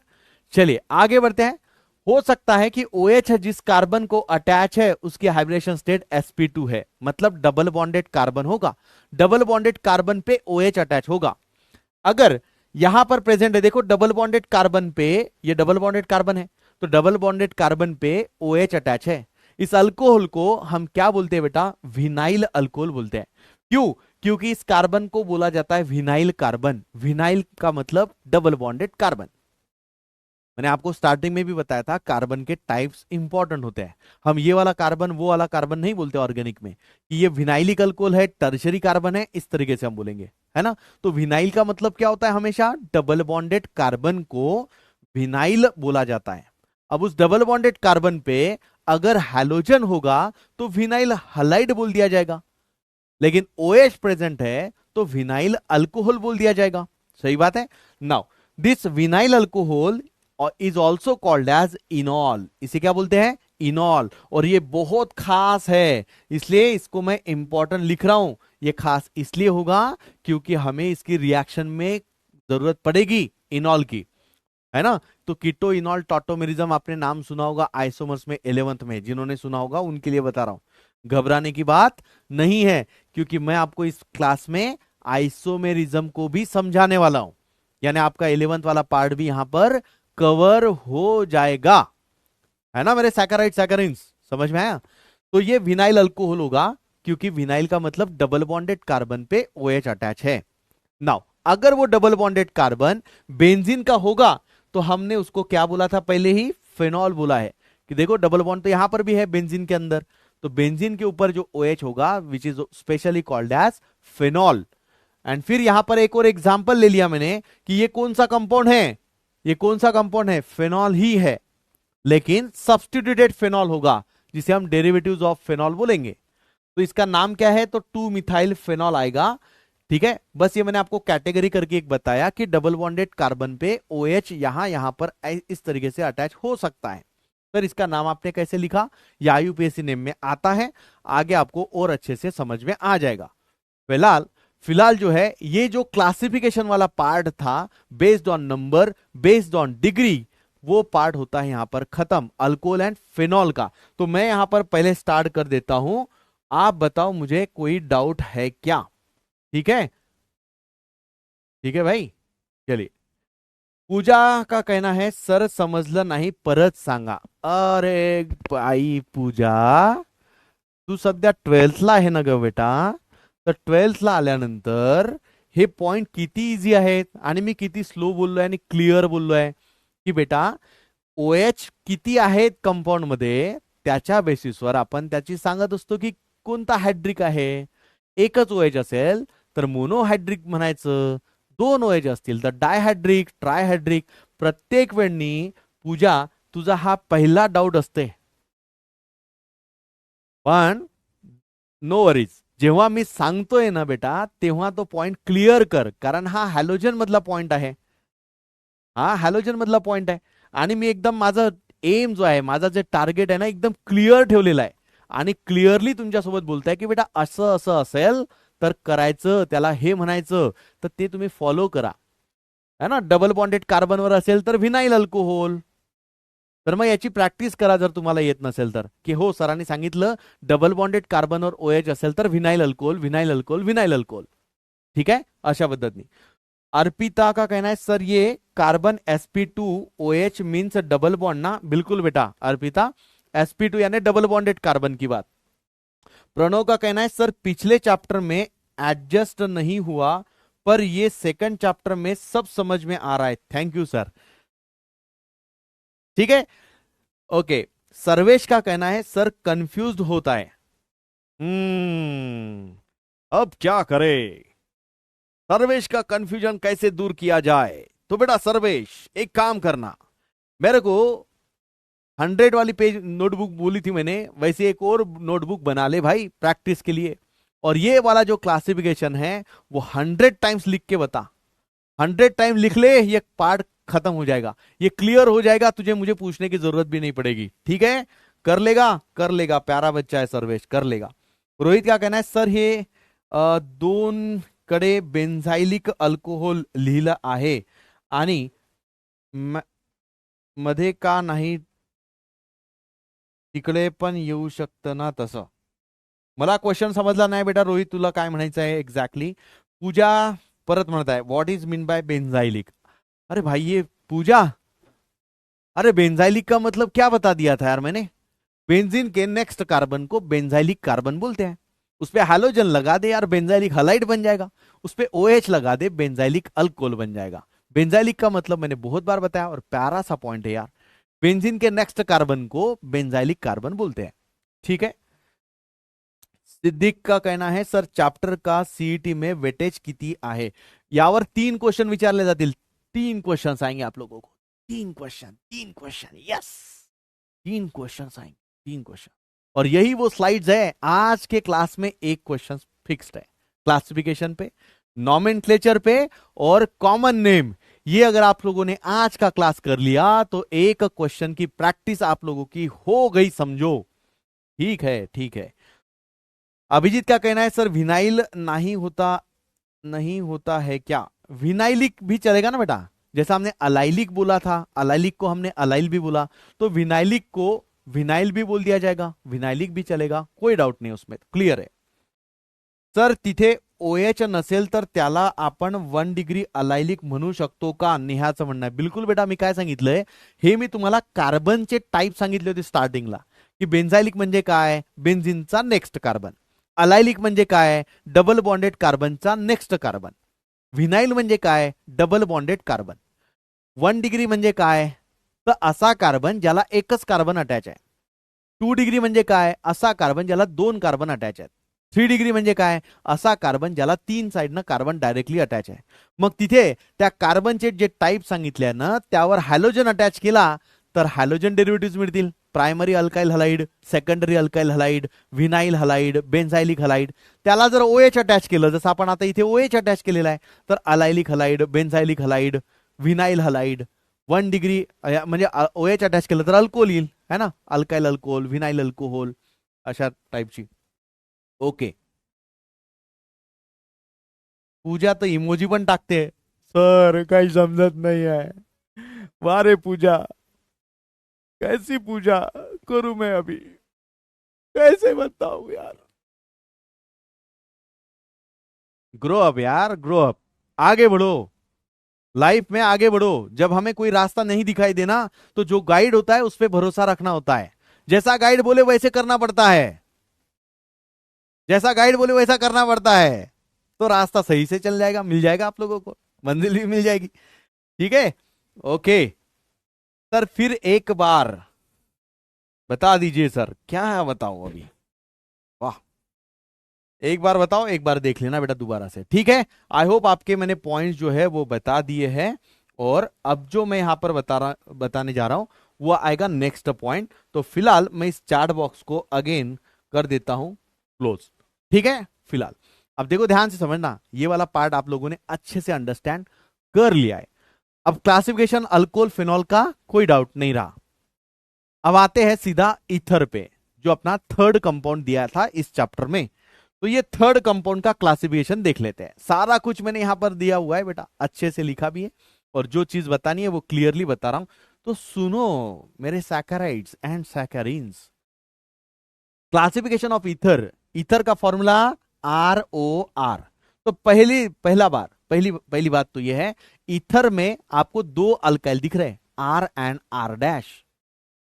A: चलिए आगे बढ़ते हैं। हो सकता है कि OH है जिस कार्बन को अटैच है उसकी हाइब्रिडेशन स्टेट sp2 है, मतलब डबल बॉन्डेड कार्बन होगा, डबल बॉन्डेड कार्बन पे OH अटैच होगा। अगर यहां पर प्रेजेंट है, देखो डबल बॉन्डेड कार्बन पे, ये डबल बॉन्डेड कार्बन है, तो डबल बॉन्डेड कार्बन पे OH अटैच है। इस अल्कोहल को हम क्या बोलते हैं बेटा? विनाइल अल्कोहल बोलते हैं। क्यों? क्योंकि इस कार्बन को बोला जाता है विनाइल कार्बन। विनाइल का मतलब डबल बॉन्डेड कार्बन। मैंने आपको स्टार्टिंग में भी बताया था कार्बन के टाइप्स इंपॉर्टेंट होते हैं। हम ये वाला कार्बन वो वाला कार्बन नहीं बोलते ऑर्गेनिक में कि ये विनाइलिक अल्कोहल है, टर्शरी कार्बन है, इस तरीके से हम बोलेंगे, है ना। तो विनाइल का मतलब क्या होता है? हमेशा डबल बॉन्डेड कार्बन को विनाइल बोला जाता है। अब उस डबल बॉन्डेड कार्बन पे अगर हैलोजन होगा तो विनाइल हलाइड बोल दिया जाएगा, लेकिन OH प्रेजेंट है तो विनाइल अल्कोहल बोल दिया जाएगा। सही बात है। Now this vinyl alcohol is also called as enol. इसे क्या बोलते हैं? इनॉल। और ये बहुत खास है, इसलिए इसको मैं इंपॉर्टेंट लिख रहा हूं। ये खास इसलिए होगा क्योंकि हमें इसकी रिएक्शन में जरूरत पड़ेगी इनॉल की, है ना। तो कीटो इनॉल टॉटोमेरिज्म आपने नाम सुना होगा आइसोमर्स में 11th में, जिन्होंने सुना होगा उनके लिए बता रहा हूं, घबराने की बात नहीं है, क्योंकि मैं आपको इस क्लास में आइसोमेरिज्म को भी समझाने वाला हूं। यानी आपका 11th वाला पार्ट भी यहां पर कवर हो जाएगा, है ना मेरे सैकराइड सैकरिन्स, समझ में आया। तो ये विनाइल अल्कोहल होगा क्योंकि विनाइल का मतलब डबल बॉन्डेड कार्बन पे OH अटैच है। नाउ अगर वो डबल बॉन्डेड कार्बन बेंजीन का होगा तो हमने उसको क्या बोला था? पहले ही फेनॉल बोला है कि देखो डबल बॉन्ड तो यहां पर भी है बेंजीन के अंदर, तो बेंजीन के ऊपर जो OH होगा which is specially called as phenol. And फिर यहां पर एक और एग्जांपल ले लिया मैंने कि ये कौन सा कंपाउंड है? ये कौन सा कंपाउंड है? फेनॉल ही है, लेकिन सब्स्टिट्यूटेड फेनॉल होगा जिसे हम डेरिवेटिव्स ऑफ फेनॉल बोलेंगे। तो इसका नाम क्या है? तो 2 मिथाइल फेनॉल आएगा। ठीक है, बस ये मैंने आपको कैटेगरी करके एक बताया कि डबल बॉन्डेड कार्बन पे OH यहां पर इस तरीके से अटैच हो सकता है। सर इसका नाम आपने कैसे लिखा? या यूपीएससी नेम में आता है, आगे आपको और अच्छे से समझ में आ जाएगा। फिलहाल फिलहाल जो है ये जो क्लासिफिकेशन वाला पार्ट था based on number, based on degree, वो पार्ट होता है यहां पर खत्म, अल्कोहल एंड फेनॉल का। तो मैं यहां पर पहले स्टार्ट कर देता हूं, आप बताओ मुझे कोई डाउट है क्या? ठीक है, ठीक है भाई। चलिए, पूजा का कहना है सर समजलं नाही परत सांगा। अरे भाई पूजा, तू सध्या 12thला आहे ना ग बेटा, तर 12thला आल्यानंतर हे पॉइंट किती इझी आहेत आणि मी किती स्लो बोललोय आणि क्लिअर बोललोय की बेटा OH किती आहेत कंपाऊंड मध्ये त्याच्या बेसिसवर आपण त्याची सांगत असतो की कोणता हायड्रिक आहे। एकच OH असेल तर मोनोहायड्रिक म्हणायचं, 2 OH असतील तर डायहायड्रिक, ट्रायहायड्रिक। प्रत्येक वेळी पूजा तुझा हा पहिला डाऊट असते, पण नो वरीज, जेव्हा मी सांगतोय ना बेटा तेव्हा तो पॉइंट क्लिअर कर, कारण हा हॅलोजन मधला पॉइंट आहे, हा हॅलोजन मधला पॉइंट आहे। आणि मी एकदम माझं एम जो आहे, माझा जे टार्गेट आहे ना एकदम क्लिअर ठेवलेला आहे आणि क्लिअरली तुमच्यासोबत बोलताय की बेटा असं असं असेल तर करायचं, त्याला हे म्हणायचं, तर ते तुम्ही फॉलो करा, है ना। डबल बॉन्डेड कार्बनवर असेल तर व्हिनाइल अल्कोहोल, तर मग याची प्रॅक्टिस करा जर तुम्हाला येत नसेल तर, की हो सरांनी सांगितलं डबल बॉन्डेड कार्बनवर OH असेल तर vinyl alcohol, vinyl alcohol, vinyl alcohol. ठीक है, अशा पद्धतीने। अर्पिता का कहना है सर ये carbon sp2OH means double bond ना? बिल्कुल बेटा अर्पिता, sp2 यानी डबल बॉन्डेड कार्बन की बात। प्रणव का कहना है सर पिछले चैप्टर में एडजस्ट नहीं हुआ, पर ये सेकंड चैप्टर में सब समझ में आ रहा है, थैंक यू सर। ठीक है, ओके। सर्वेश का कहना है सर कंफ्यूज्ड होता है। अब क्या करे, सर्वेश का कंफ्यूजन कैसे दूर किया जाए? तो बेटा सर्वेश एक काम करना, मेरे को 100 वाली पेज नोटबुक बोली थी मैंने, वैसे एक और नोटबुक बना ले भाई प्रैक्टिस के लिए, और ये वाला जो क्लासिफिकेशन है वो 100 टाइम्स लिख के बता। 100 टाइम लिख ले, ये पार्ट खत्म हो जाएगा, ये क्लियर हो जाएगा, तुझे मुझे पूछने की जरूरत भी नहीं पड़ेगी। ठीक है, कर लेगा? कर लेगा, प्यारा बच्चा है सर्वेश, कर लेगा। रोहित क्या कहना है सर हे दोन कडे बेन्झाइलिक अल्कोहोल लिहिलं आहे आणि मध्ये का नाही, तिकडे पण येऊ शकतं ना तसं. मला क्वेश्चन समजला नाही बेटा. रोहित, तुला काय म्हणायचं आहे एक्झॅक्टली? पूजा परत म्हणत आहे what is mean by benzylic. अरे भाई ये पूजा, अरे बेंजाइलिक का मतलब क्या बता दिया था यार मैंने. बेंजीन के नेक्स्ट कार्बन को बेंजाइलिक कार्बन बोलते हैं. उस पे हैलोजन लगा दे यार, बेंजाइलिक हलाइड बन जाएगा. उस पे OH लगा दे, बेंजाइलिक अल्कोहल बन जाएगा. बेंजाइलिक का मतलब मैंने बहुत बार बताया और प्यारा सा पॉइंट है यार. बेंजीन के नेक्स्ट कार्बन को बेंजाइलिक कार्बन बोलते हैं. ठीक है. सिद्दीक का कहना है सर चॅप्टर का सीईटी में वेटेज किती आहे. यावर 3 क्वेश्चन विचारले जातील. 3 क्वेश्चन आएंगे आप लोगों को. 3 क्वेश्चन यस. 3 क्वेश्चन आएंगे. 3 क्वेश्चन. और यही वो स्लाइड्स है. आज के क्लास में एक क्वेश्चन फिक्स्ड है क्लासिफिकेशन पे, नॉमेनक्लेचर पे और कॉमन नेम. ये अगर आप लोगों ने आज का क्लास कर लिया तो एक क्वेश्चन की प्रैक्टिस आप लोगों की हो गई समझो. ठीक है, ठीक है. अभिजीत का कहना है सर विनाइल नहीं होता है क्या. विनाइलिक भी चलेगा ना बेटा. जैसा हमने अलाइलिक बोला था, अलाइलिक को हमने अलाइल भी बोला, तो विनाइलिक को विनाइल भी बोल दिया जाएगा, विनाइलिक भी चलेगा, कोई डाउट नहीं उसमें. क्लियर है. सर तिथे OH नसेल तर त्याला आपण 1 डिग्री अलाइलिक म्हणू शकतो का, नेहाचं म्हणणं आहे. बिलकुल बेटा, मी काय सांगितलंय हे मी तुम्हाला कार्बनचे टाईप सांगितले होते स्टार्टिंगला, की बेंझाइलिक म्हणजे काय, बेन्झिनचा नेक्स्ट कार्बन. अलाइलिक म्हणजे काय, डबल बॉन्डेड कार्बनचा नेक्स्ट कार्बन. व्हिनाइल म्हणजे काय, डबल बॉन्डेड कार्बन. 1 डिग्री म्हणजे काय, तर असा कार्बन ज्याला एकच कार्बन अटॅच आहे. 2 डिग्री म्हणजे काय, असा कार्बन ज्याला 2 कार्बन अटॅच आहेत. 3 डिग्री म्हणजे काय, असा कार्बन ज्याला 3 साइडनं कार्बन डायरेक्टली अटॅच आहे. मग तिथे त्या कार्बनचे जे टाईप सांगितले ना त्यावर हॅलोजन अटॅच केला तर हॅलोजन डेरिव्हेटिव्ह मिळतील. Primary alkyl halide, secondary alkyl halide, vinyl halide, benzylic halide. त्याला जर OH अटॅच केलं, जसं आपण आता इथे OH अटॅच केलेला आहे, तर allylic halide, benzylic halide, vinyl halide. 1 degree म्हणजे OH अटॅच केलं तर अल्कोहोल येईल, है ना, अल्काइल अल्कोहोल, व्हिनाइल अल्कोहोल, अशा टाईपची. ओके. पूजा तर इमोजी पण टाकते. सर काही समजत नाही आहे. वारे पूजा, कैसी पूजा करूं मैं अभी, कैसे बताऊं यार. ग्रो अप यार, ग्रो अप. आगे बढ़ो, लाइफ में आगे बढ़ो. जब हमें कोई रास्ता नहीं दिखाई देना तो जो गाइड होता है उस पर भरोसा रखना होता है. जैसा गाइड बोले वैसे करना पड़ता है. जैसा गाइड बोले वैसा करना पड़ता है, तो रास्ता सही से चल जाएगा, मिल जाएगा आप लोगों को, मंजिल भी मिल जाएगी. ठीक है. ओके सर, फिर एक बार बता दीजिए सर. क्या बताऊं अभी, वाह. एक बार बताओ, एक बार देख लेना बेटा दोबारा से. ठीक है. आई होप आपके मैंने पॉइंट्स जो है वो बता दिए हैं. और अब जो मैं यहां पर बताने जा रहा हूं वो आएगा नेक्स्ट पॉइंट. तो फिलहाल मैं इस चैट बॉक्स को अगेन कर देता हूं क्लोज. ठीक है. फिलहाल अब देखो, ध्यान से समझना, ये वाला पार्ट आप लोगों ने अच्छे से अंडरस्टैंड कर लिया है. अब क्लासिफिकेशन अल्कोहल फिनॉल का कोई डाउट नहीं रहा. अब आते हैं सीधा ईथर पे, जो अपना थर्ड कंपाउंड दिया था इस चैप्टर में. तो ये थर्ड कंपाउंड का क्लासिफिकेशन देख लेते हैं. सारा कुछ मैंने यहां पर दिया हुआ है बेटा, अच्छे से लिखा भी है, और जो चीज बतानी है वो क्लियरली बता रहा हूं. तो सुनो मेरे saccharides and saccharins. Classification of ether. Ether का फॉर्मूला ROR. तो पहली बात तो यह है, ईथर में आपको 2 अल्काइल दिख रहे हैं, R एंड R डैश.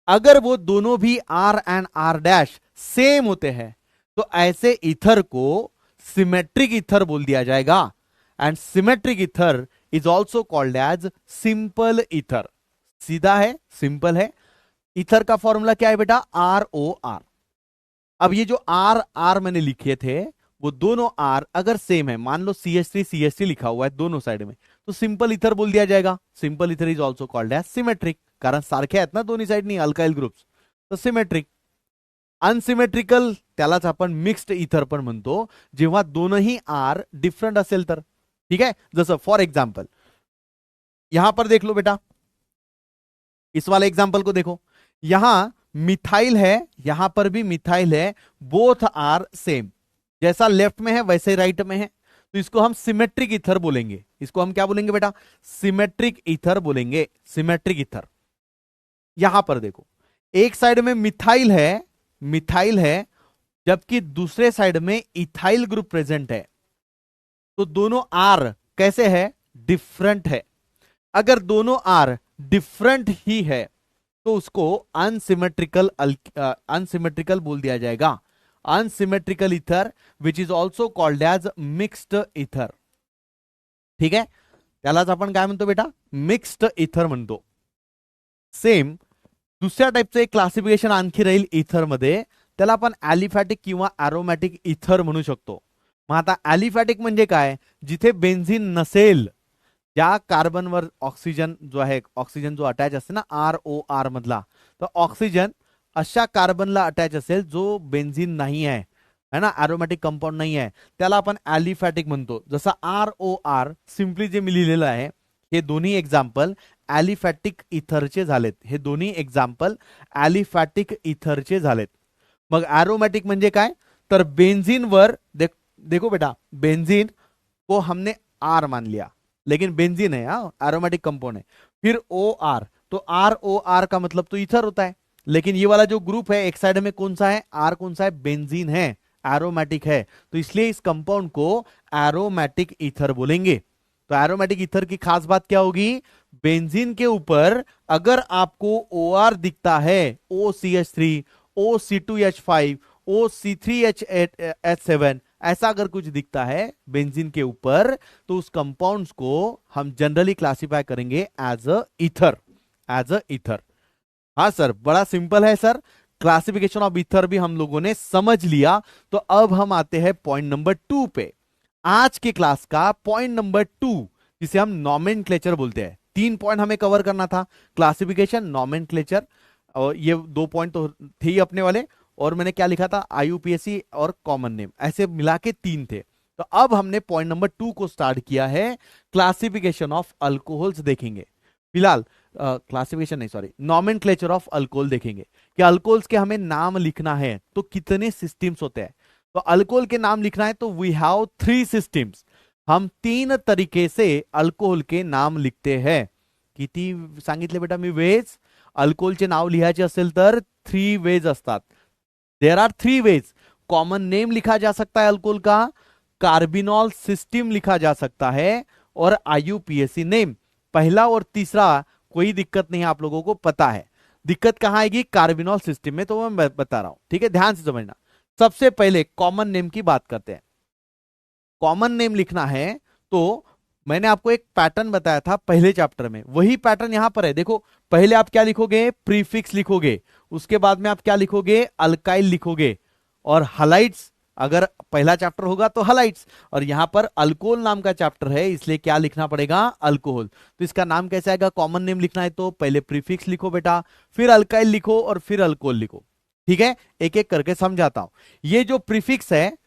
A: अगर वो दोनों भी R and R dash same होते हैं तो ऐसे ईथर को सिमेट्रिक ईथर बोल दिया जाएगा. And symmetric ether is also called as simple ether. सीधा है, सिंपल है. ईथर का फॉर्मूला क्या है बेटा, ROR. अब ये जो R मैंने लिखे थे वो दोनों R अगर सेम है, मान लो CH3 लिखा हुआ है दोनों साइड में, तो सिंपल ईथर बोल दिया जाएगा. Simple ether is also called as symmetric, कारण सारखे आहेत ना दोन्ही साइडनी अल्काइल ग्रुप्स, तर सिमेट्रिक. अनसिमेट्रिकल त्यालाच आपण मिक्स्ड ईथर पण म्हणतो, जेव्हा दोनही R डिफरंट असेल तर. ठीक है. जसं फॉर एग्जाम्पल यहां पर देख लो बेटा, इस वाले एग्जाम्पल को देखो. यहां मिथाइल है, यहां पर भी मिथाइल है, बोथ आर सेम. जैसा लेफ्ट में है वैसे राइट में है, तो इसको हम सिमेट्रिक ईथर बोलेंगे. इसको हम क्या बोलेंगे बेटा, सिमेट्रिक ईथर बोलेंगे. Symmetric ether. यहां पर देखो, एक साइड में मिथाइल है, जबकि दूसरे साइड में इथाइल ग्रुप प्रेजेंट है। तो दोनों आर कैसे है, डिफरेंट है। अगर दोनों आर डिफरेंट ही है तो उसको अनसिमेट्रिकल बोल दिया जाएगा, unsymmetrical ether, which is also called as mixed ether. ठीक आहे, त्यालाच आपण काय म्हणतो बेटा, मिक्स्ड ईथर म्हणतो. सेम दुसऱ्या टाईपचं एक क्लासिफिकेशन आणखी राहील इथर मध्ये, त्याला आपण ॲलिफॅटिक किंवा ॲरोमॅटिक इथर म्हणू शकतो. मग आता ॲलिफॅटिक म्हणजे काय, जिथे बेन्झिन नसेल, ज्या कार्बनवर ऑक्सिजन जो आहे, ऑक्सिजन जो अटॅच असते ना ROR मधला, तर ऑक्सिजन अशा कार्बनला अटॅच असेल जो बेन्झिन नाही आहे, है ना, ॲरोमॅटिक कंपाऊंड नाही आहे, त्याला आपण ॲलिफॅटिक म्हणतो. जसं ROR सिम्पली जे मी लिहिलेलं आहे, हे दोन्ही एक्झाम्पल ॲलिफॅटिक इथरचे झालेत. हे दोन्ही एक्झाम्पल ॲलिफॅटिक इथरचे झालेत. मग ॲरोमॅटिक म्हणजे काय, तर बेन्झिनवर देखो बेटा, बेन्झिन को हमने आर मान लिया, लेकिन बेंजीन है, एरोमेटिक कंपाउंड है. फिर OR, तो ROR का मतलब तो ईथर होता है, लेकिन ये वाला जो ग्रुप है एक साइड में कौन सा है, आर कौन सा है, बेंजीन है, एरोमेटिक है, तो इसलिए इस कंपाउंड को एरोमेटिक ईथर बोलेंगे. तो एरोमेटिक ईथर की खास बात क्या होगी, बेंजीन के ऊपर अगर आपको OR दिखता है, OCH3, OC2H5, OC3H7, ऐसा अगर कुछ दिखता है बेंजीन के ऊपर, तो उस कंपाउंड्स को हम जनरली क्लासिफाई करेंगे as a ether, as a ether. हाँ सर, बड़ा सिंपल है सर. क्लासिफिकेशन ऑफ ईथर भी हम लोगों ने समझ लिया. तो अब हम आते हैं पॉइंट नंबर 2 पे. आज के क्लास का पॉइंट नंबर 2, जिसे हम नॉमेनक्लेचर बोलते हैं. 3 पॉइंट हमें कवर करना था, क्लासिफिकेशन, नॉमेनक्लेचर, और ये 2 पॉइंट तो थे ही अपने वाले, और मैंने क्या लिखा था, IUPAC और कॉमन नेम, ऐसे मिला के 3 थे. तो अब हमने पॉइंट नंबर 2 को स्टार्ट किया है, क्लासिफिकेशन ऑफ अल्कोहल्स देखेंगे. फिलहाल क्लासिफिकेशन नहीं, सॉरी, नॉमेनक्लेचर ऑफ अल्कोहल देखेंगे कि अल्कोहल्स के हमें नाम लिखना है तो कितने सिस्टम्स होते हैं. तो अल्कोहल के नाम लिखना है तो वी हैव 3 सिस्टम्स. हम 3 तरीके से अल्कोहल के नाम लिखते हैं. किती सांगितले बेटा मी वेज, अल्कोहलचे नाव लिहायचे असेल तर 3 वेज असतात. There are 3 ways. Common name लिखा जा सकता है अल्कोहल का, कार्बिनॉल सिस्टम लिखा जा सकता है, और IUPAC नेम. पहला और तीसरा कोई दिक्कत नहीं है, आप लोगों को पता है. दिक्कत कहां आएगी, कार्बिनॉल सिस्टम में, तो मैं बता रहा हूं. ठीक है, ध्यान से समझना. सबसे पहले कॉमन नेम की बात करते हैं. कॉमन नेम लिखना है तो मैंने आपको एक पैटर्न बताया था पहले चैप्टर में, वही पैटर्न यहां पर है. देखो, पहले आप क्या लिखोगे, प्रीफिक्स लिखोगे, उसके बाद में आप क्या लिखोगे, अल्काइल लिखोगे, और हलाइड्स, अगर पहला चैप्टर होगा तो हलाइड्स, और यहां पर अल्कोहल नाम का चैप्टर है, इसलिए क्या लिखना पड़ेगा, अल्कोहल. तो इसका नाम कैसे आएगा, कॉमन नेम लिखना है तो पहले प्रीफिक्स लिखो बेटा, फिर अल्काइल लिखो, और फिर अल्कोहल लिखो. ठीक है, एक एक करके समझाता हूं. ये जो प्रीफिक्स है,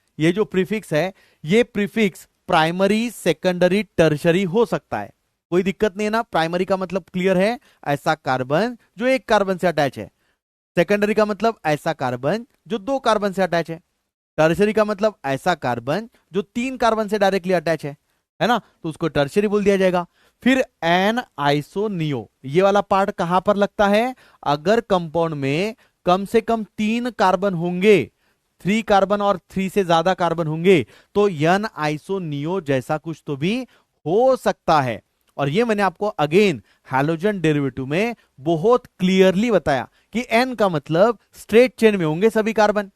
A: ये प्रीफिक्स प्राइमरी, सेकेंडरी, टर्शरी हो सकता है, कोई दिक्कत नहीं है ना. प्राइमरी का मतलब क्लियर है, ऐसा कार्बन जो एक कार्बन से अटैच है. सेकेंडरी का मतलब ऐसा कार्बन जो 2 कार्बन से अटैच है. टर्शरी का मतलब ऐसा कार्बन जो 3 कार्बन से डायरेक्टली अटैच है ना, तो उसको टर्शरी बोल दिया जाएगा. फिर एन आइसोनियो, ये वाला पार्ट कहां पर लगता है, अगर कंपाउंड में कम से कम 3 कार्बन होंगे, 3 कार्बन और 3 से ज्यादा कार्बन होंगे, तो एन आइसोनियो जैसा कुछ तो भी हो सकता है. और ये मैंने आपको अगेन हैलोजन डेरिवेटिव में बहुत क्लियरली बताया कि एन का मतलब स्ट्रेट चेन में होंगे सभी कार्बन.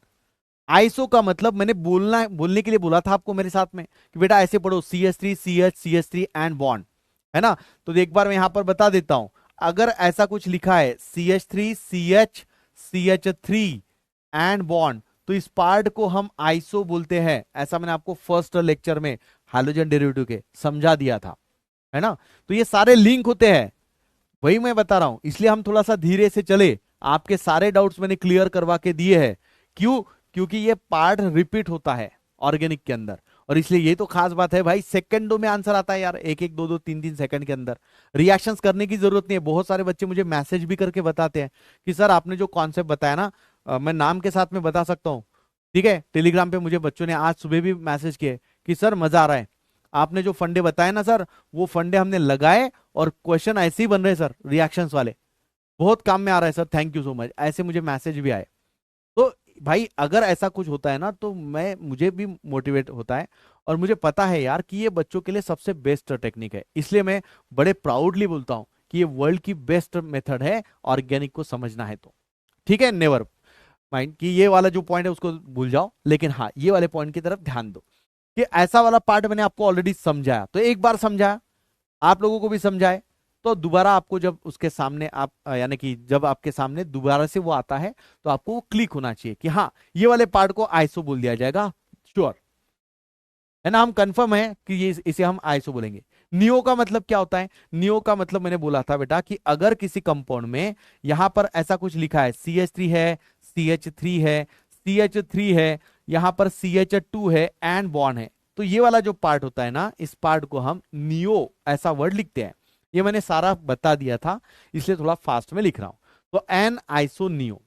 A: आइसो का मतलब मैंने बोलने के लिए बोला था आपको मेरे साथ में कि बेटा ऐसे पढ़ो, CH3 CH CH3 and bond, है ना. तो एक बार मैं यहां पर बता देता हूं, अगर ऐसा कुछ लिखा है CH3 CH CH3 and bond, तो इस पार्ट को हम आइसो बोलते हैं. ऐसा मैंने आपको फर्स्ट लेक्चर में हैलोजन डेरिवेटिव के समझा दिया था, है ना. तो ये सारे लिंक होते हैं, वही मैं बता रहा हूं, इसलिए हम थोड़ा सा धीरे से चले. आपके सारे डाउट्स मैंने क्लियर करवा के दिए हैं. क्यों, क्योंकि ये पार्ट रिपीट होता है ऑर्गेनिक के अंदर, और इसलिए ये तो खास बात है भाई, सेकंडों में आंसर आता है यार, 1-1 2-2 3-3 सेकंड के अंदर. रिएक्शंस करने की जरूरत नहीं है. बहुत सारे बच्चे मुझे मैसेज भी करके बताते हैं कि सर आपने जो कॉन्सेप्ट बताया ना, मैं नाम के साथ में बता सकता हूँ. ठीक है, टेलीग्राम पे मुझे बच्चों ने आज सुबह भी मैसेज किए कि सर मजा आ रहा है, आपने जो फंडे बताए ना सर, वो फंडे हमने लगाए और क्वेश्चन ऐसे ही बन रहे सर, रिएक्शंस वाले. बहुत काम में आ रहा है sir, thank you so much, ऐसे मुझे मैसेज भी आए। तो भाई अगर ऐसा कुछ होता है ना तो मुझे भी मोटिवेट होता है, और मुझे पता है यार कि ये बच्चों के लिए सबसे बेस्ट टेक्निक है, इसलिए मैं बड़े प्राउडली बोलता हूँ कि ये वर्ल्ड की बेस्ट मेथड है ऑर्गेनिक को समझना है तो। ठीक है, नेवर माइंड कि ये वाला जो पॉइंट है उसको भूल जाओ, लेकिन हाँ ये वाले पॉइंट की तरफ ध्यान दो कि ऐसा वाला पार्ट मैंने आपको ऑलरेडी समझाया, तो एक बार समझाया, आप लोगों को भी समझाए, तो दोबारा आपको जब उसके सामने आप यानी कि जब आपके सामने दोबारा से वो आता है तो आपको वो क्लिक होना चाहिए कि हाँ ये वाले पार्ट को आइसो बोल दिया जाएगा, श्योर है ना, हम कंफर्म है कि ये इसे हम आइसो बोलेंगे। नियो का मतलब क्या होता है? नियो का मतलब मैंने बोला था बेटा कि अगर किसी कंपाउंड में यहां पर ऐसा कुछ लिखा है, CH3 है, CH3 है, CH3 है, यहां पर CH2 है एंड बॉन्ड है, तो ये वाला जो पार्ट होता है ना, इस पार्ट को हम नियो ऐसा वर्ड लिखते हैं। ये मैंने सारा बता दिया था, इसलिए थोड़ा फास्ट में लिख रहा हूं। तो एन आइसो नियो,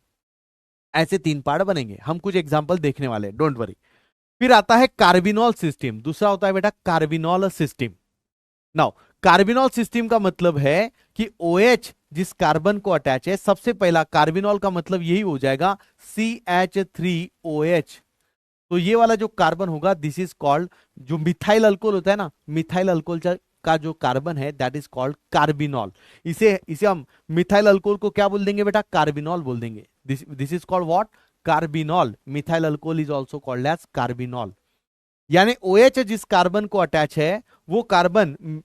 A: ऐसे 3 पार्ट बनेंगे, हम कुछ एग्जाम्पल देखने वाले, डोंट वरी। फिर आता है कार्बिनॉल सिस्टम, दूसरा होता है बेटा carbinol system. Now carbinol system का मतलब है कि OH जिस कार्बन को अटैच है, सबसे पहला कार्बिनॉल का मतलब यही हो जाएगा CH3OH। तो ये वाला जो कार्बन होगा दिस इज कॉल्ड, जो मिथाइल अल्कोहल होता है ना, मिथाइल अल्कोहल का जो कार्बन है दैट इज कॉल्ड कार्बिनॉल। इसे इसे हम मिथाइल अल्कोहल को क्या बोल देंगे बेटा? कार्बिनॉल बोल देंगे। This is called what? Carbinol. Methyl alcohol is also called as carbinol. यानी OH जिस कार्बन को अटैच है वो कार्बन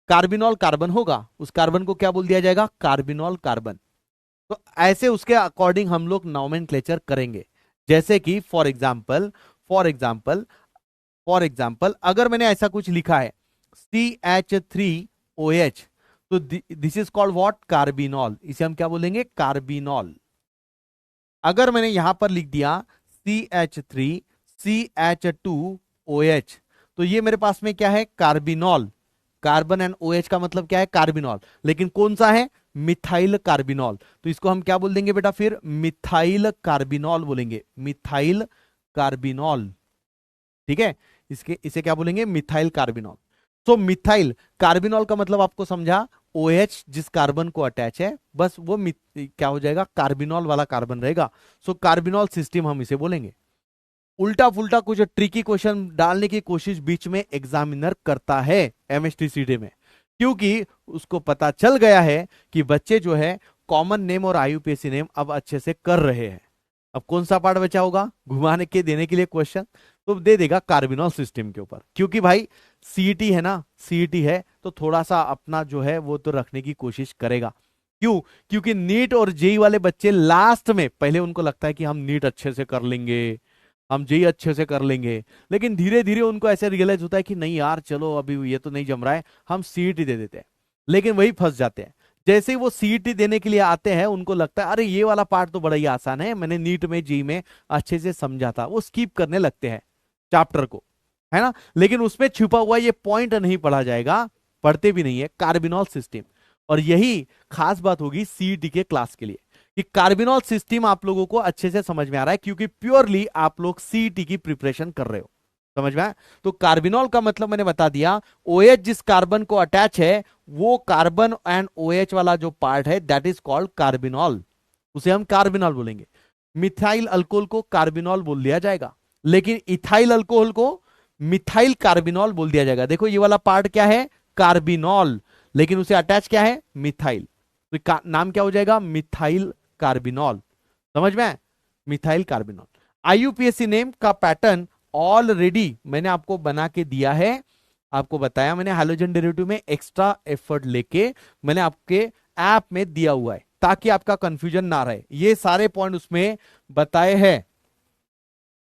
A: कार्बिनॉल कार्बन होगा, उस कार्बन को क्या बोल दिया जाएगा? Carbinol carbon. तो ऐसे उसके अकॉर्डिंग हम लोग नॉमेनक्लेचर करेंगे, जैसे कि फॉर एग्जाम्पल अगर मैंने ऐसा कुछ लिखा है CH3OH, तो this is called what? Carbinol. इसे हम क्या बोलेंगे? कार्बिनॉल। अगर मैंने यहां पर लिख दिया CH3CH2OH, तो ये मेरे पास में क्या है? कार्बिनॉल। कार्बन एंड OH का मतलब क्या है? कार्बिनॉल। लेकिन कौन सा है? Methyl carbinol. तो इसको हम क्या बोल देंगे बेटा? फिर मिथाइल कार्बिनॉल बोलेंगे, मिथाइल कार्बिनॉल। ठीक है, इसे क्या बोलेंगे? Methyl carbinol. तो मिथाइल कार्बिनॉल का मतलब आपको समझा, OH जिस कार्बन को अटैच है बस वो क्या हो जाएगा? कार्बिनॉल वाला कार्बन रहेगा। सो कार्बिनॉल सिस्टम हम इसे बोलेंगे। उल्टा फुल्टा कुछ ट्रिकी क्वेश्चन डालने की कोशिश बीच में एग्जामिनर करता है MSTCD में, क्योंकि उसको पता चल गया है कि बच्चे जो है कॉमन नेम और IUPAC नेम अब अच्छे से कर रहे हैं। अब कौन सा पार्ट बचा होगा घुमाने के देने के लिए क्वेश्चन? तो दे देगा कार्बिनॉल सिस्टम के ऊपर, क्योंकि भाई CET है ना, CET है तो थोड़ा सा अपना जो है वो तो रखने की कोशिश करेगा। क्यों? क्योंकि नीट और जेई वाले बच्चे लास्ट में, पहले उनको लगता है कि हम नीट अच्छे से कर लेंगे, हम जेई अच्छे से कर लेंगे, लेकिन धीरे धीरे उनको ऐसे रियलाइज होता है कि नहीं यार चलो अभी ये तो नहीं जम रहा है, हम CET दे देते हैं, लेकिन वही फंस जाते हैं। जैसे ही वो CET देने के लिए आते हैं उनको लगता है अरे ये वाला पार्ट तो बड़ा ही आसान है, मैंने नीट में जी में अच्छे से समझा था, वो स्किप करने लगते हैं चैप्टर को, है ना। लेकिन उसमें छुपा हुआ ये पॉइंट नहीं पढ़ा जाएगा, पढ़ते भी नहीं है, कार्बिनॉल सिस्टम। और यही खास बात होगी CET के क्लास के लिए कि कार्बिनॉल सिस्टम आप लोगों को अच्छे से समझ में आ रहा है, क्योंकि प्योरली आप लोग CET की प्रिपरेशन कर रहे हो, समझ में आया? तो कार्बिनॉल का मतलब मैंने बता दिया, OH जिस कार्बन को अटैच है वो कार्बन एंड OH वाला जो पार्ट है दैट इज कॉल्ड कार्बिनॉल, उसे हम कार्बिनॉल बोलेंगे। मिथाइल अल्कोहल को कार्बिनॉल बोल दिया जाएगा, लेकिन इथाइल अल्कोहल को मिथाइल कार्बिनॉल बोल दिया जाएगा। देखो ये वाला पार्ट क्या है? कार्बिनॉल, लेकिन उसे अटैच क्या है? मिथाइल, तो नाम क्या हो जाएगा? Methyl carbinol. समझ में आया? Methyl carbinol. IUPAC नेम का पैटर्न ऑलरेडी मैंने आपको बना के दिया है, आपको बताया मैंने, हाइड्रोजन डेरिवेटिव में एक्स्ट्रा एफर्ट लेके मैंने आपके ऐप में दिया हुआ है, ताकि आपका कंफ्यूजन ना रहे। ये सारे पॉइंट उसमें बताए हैं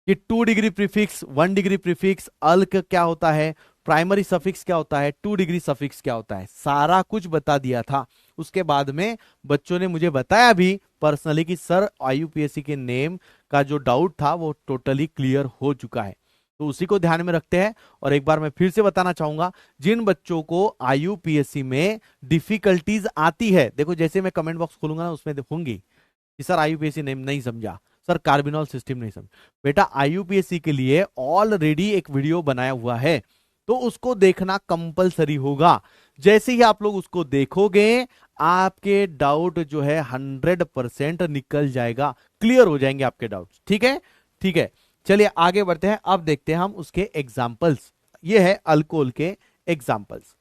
A: कि 2 डिग्री प्रीफिक्स, 1 डिग्री प्रीफिक्स, अल्क क्या होता है, प्राइमरी सफिक्स क्या होता है, 2 डिग्री सफिक्स क्या होता है, सारा कुछ बता दिया था। उसके बाद में बच्चों ने मुझे बताया भी पर्सनली कि सर IUPAC के नेम का जो डाउट था वो टोटली क्लियर हो चुका है, तो उसी को ध्यान में रखते हैं। और एक बार मैं फिर से बताना चाहूंगा, जिन बच्चों को IUPAC में डिफिकल्टीज आती है, देखो जैसे मैं कमेंट बॉक्स खोलूंगा ना उसमें देखूंगी कि सर IUPAC नेम नहीं समझा, सर कार्बिनॉल सिस्टम नहीं समझा, बेटा IUPAC के लिए ऑलरेडी एक वीडियो बनाया हुआ है, तो उसको देखना कंपलसरी होगा। जैसे ही आप लोग उसको देखोगे आपके डाउट जो है 100% निकल जाएगा, क्लियर हो जाएंगे आपके डाउट्स। ठीक है, ठीक है, चलिए आगे बढ़ते हैं। अब देखते हैं हम उसके एग्जाम्पल्स। ये है अल्कोहल के एग्जाम्पल्स।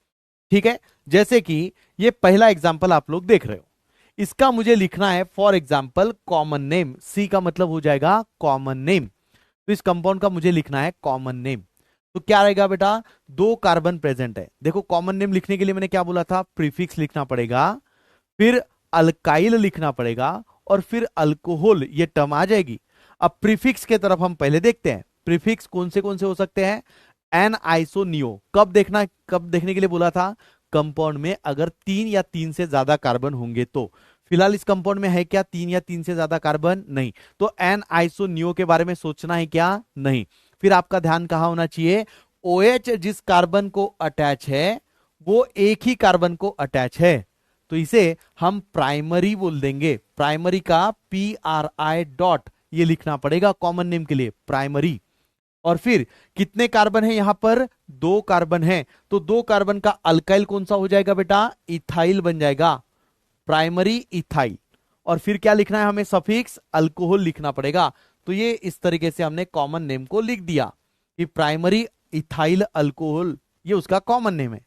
A: ठीक है, जैसे कि ये पहला एग्जाम्पल आप लोग देख रहे हो, इसका मुझे लिखना है फॉर एग्जाम्पल कॉमन नेम। सी का मतलब हो जाएगा कॉमन नेम, तो इस कंपाउंड का मुझे लिखना है कॉमन नेम। तो क्या रहेगा बेटा, 2 कार्बन प्रेजेंट है। देखो कॉमन नेम लिखने के लिए मैंने क्या बोला था, प्रीफिक्स लिखना पड़ेगा, फिर अल्काइल लिखना पड़ेगा, और फिर अल्कोहल, ये टर्म आ जाएगी। अब प्रीफिक्स के तरफ हम पहले देखते हैं, प्रीफिक्स कौन से हो सकते हैं। एन आइसोनियो, कब देखना, कब देखने के लिए बोला था, कंपाउंड में अगर 3 या 3 से ज्यादा कार्बन होंगे तो। फिलहाल इस कंपाउंड में है क्या 3 या 3 से ज्यादा कार्बन, नहीं, तो एन आइसोनियो के बारे में सोचना है क्या, नहीं। फिर आपका ध्यान कहां होना चाहिए, OH जिस कार्बन को अटैच है वो एक ही कार्बन को अटैच है, तो इसे हम प्राइमरी बोल देंगे। प्राइमरी का PRI डॉट ये लिखना पड़ेगा कॉमन नेम के लिए, प्राइमरी। और फिर कितने कार्बन है यहां पर, 2 कार्बन है, तो 2 कार्बन का अल्काइल कौन सा हो जाएगा बेटा, इथाइल बन जाएगा, प्राइमरी इथाइल। और फिर क्या लिखना है हमें, सफिक्स अल्कोहल लिखना पड़ेगा। तो ये इस तरीके से हमने कॉमन नेम को लिख दिया कि प्राइमरी इथाइल अल्कोहल, ये उसका कॉमन नेम है।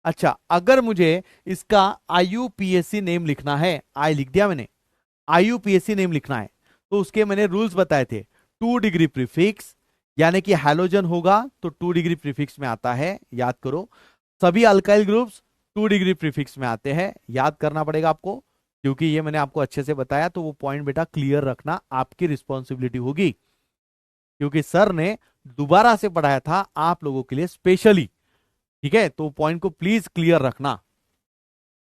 A: अच्छा, अगर मुझे इसका IUPAC नेम लिखना है, आई लिख दिया मैंने, IUPAC नेम लिखना है, तो उसके मैंने रूल्स बताए थे। 2 डिग्री प्रीफिक्स, यानी कि हैलोजन होगा तो 2 डिग्री प्रीफिक्स में आता है, याद करो। सभी अल्काइल ग्रुप्स 2 डिग्री प्रीफिक्स में आते हैं, याद करना पड़ेगा आपको, क्योंकि ये मैंने आपको अच्छे से बताया, तो वो पॉइंट बेटा क्लियर रखना आपकी रिस्पॉन्सिबिलिटी होगी, क्योंकि सर ने दोबारा से पढ़ाया था आप लोगों के लिए स्पेशली। ठीक है, तो पॉइंट को प्लीज क्लियर रखना।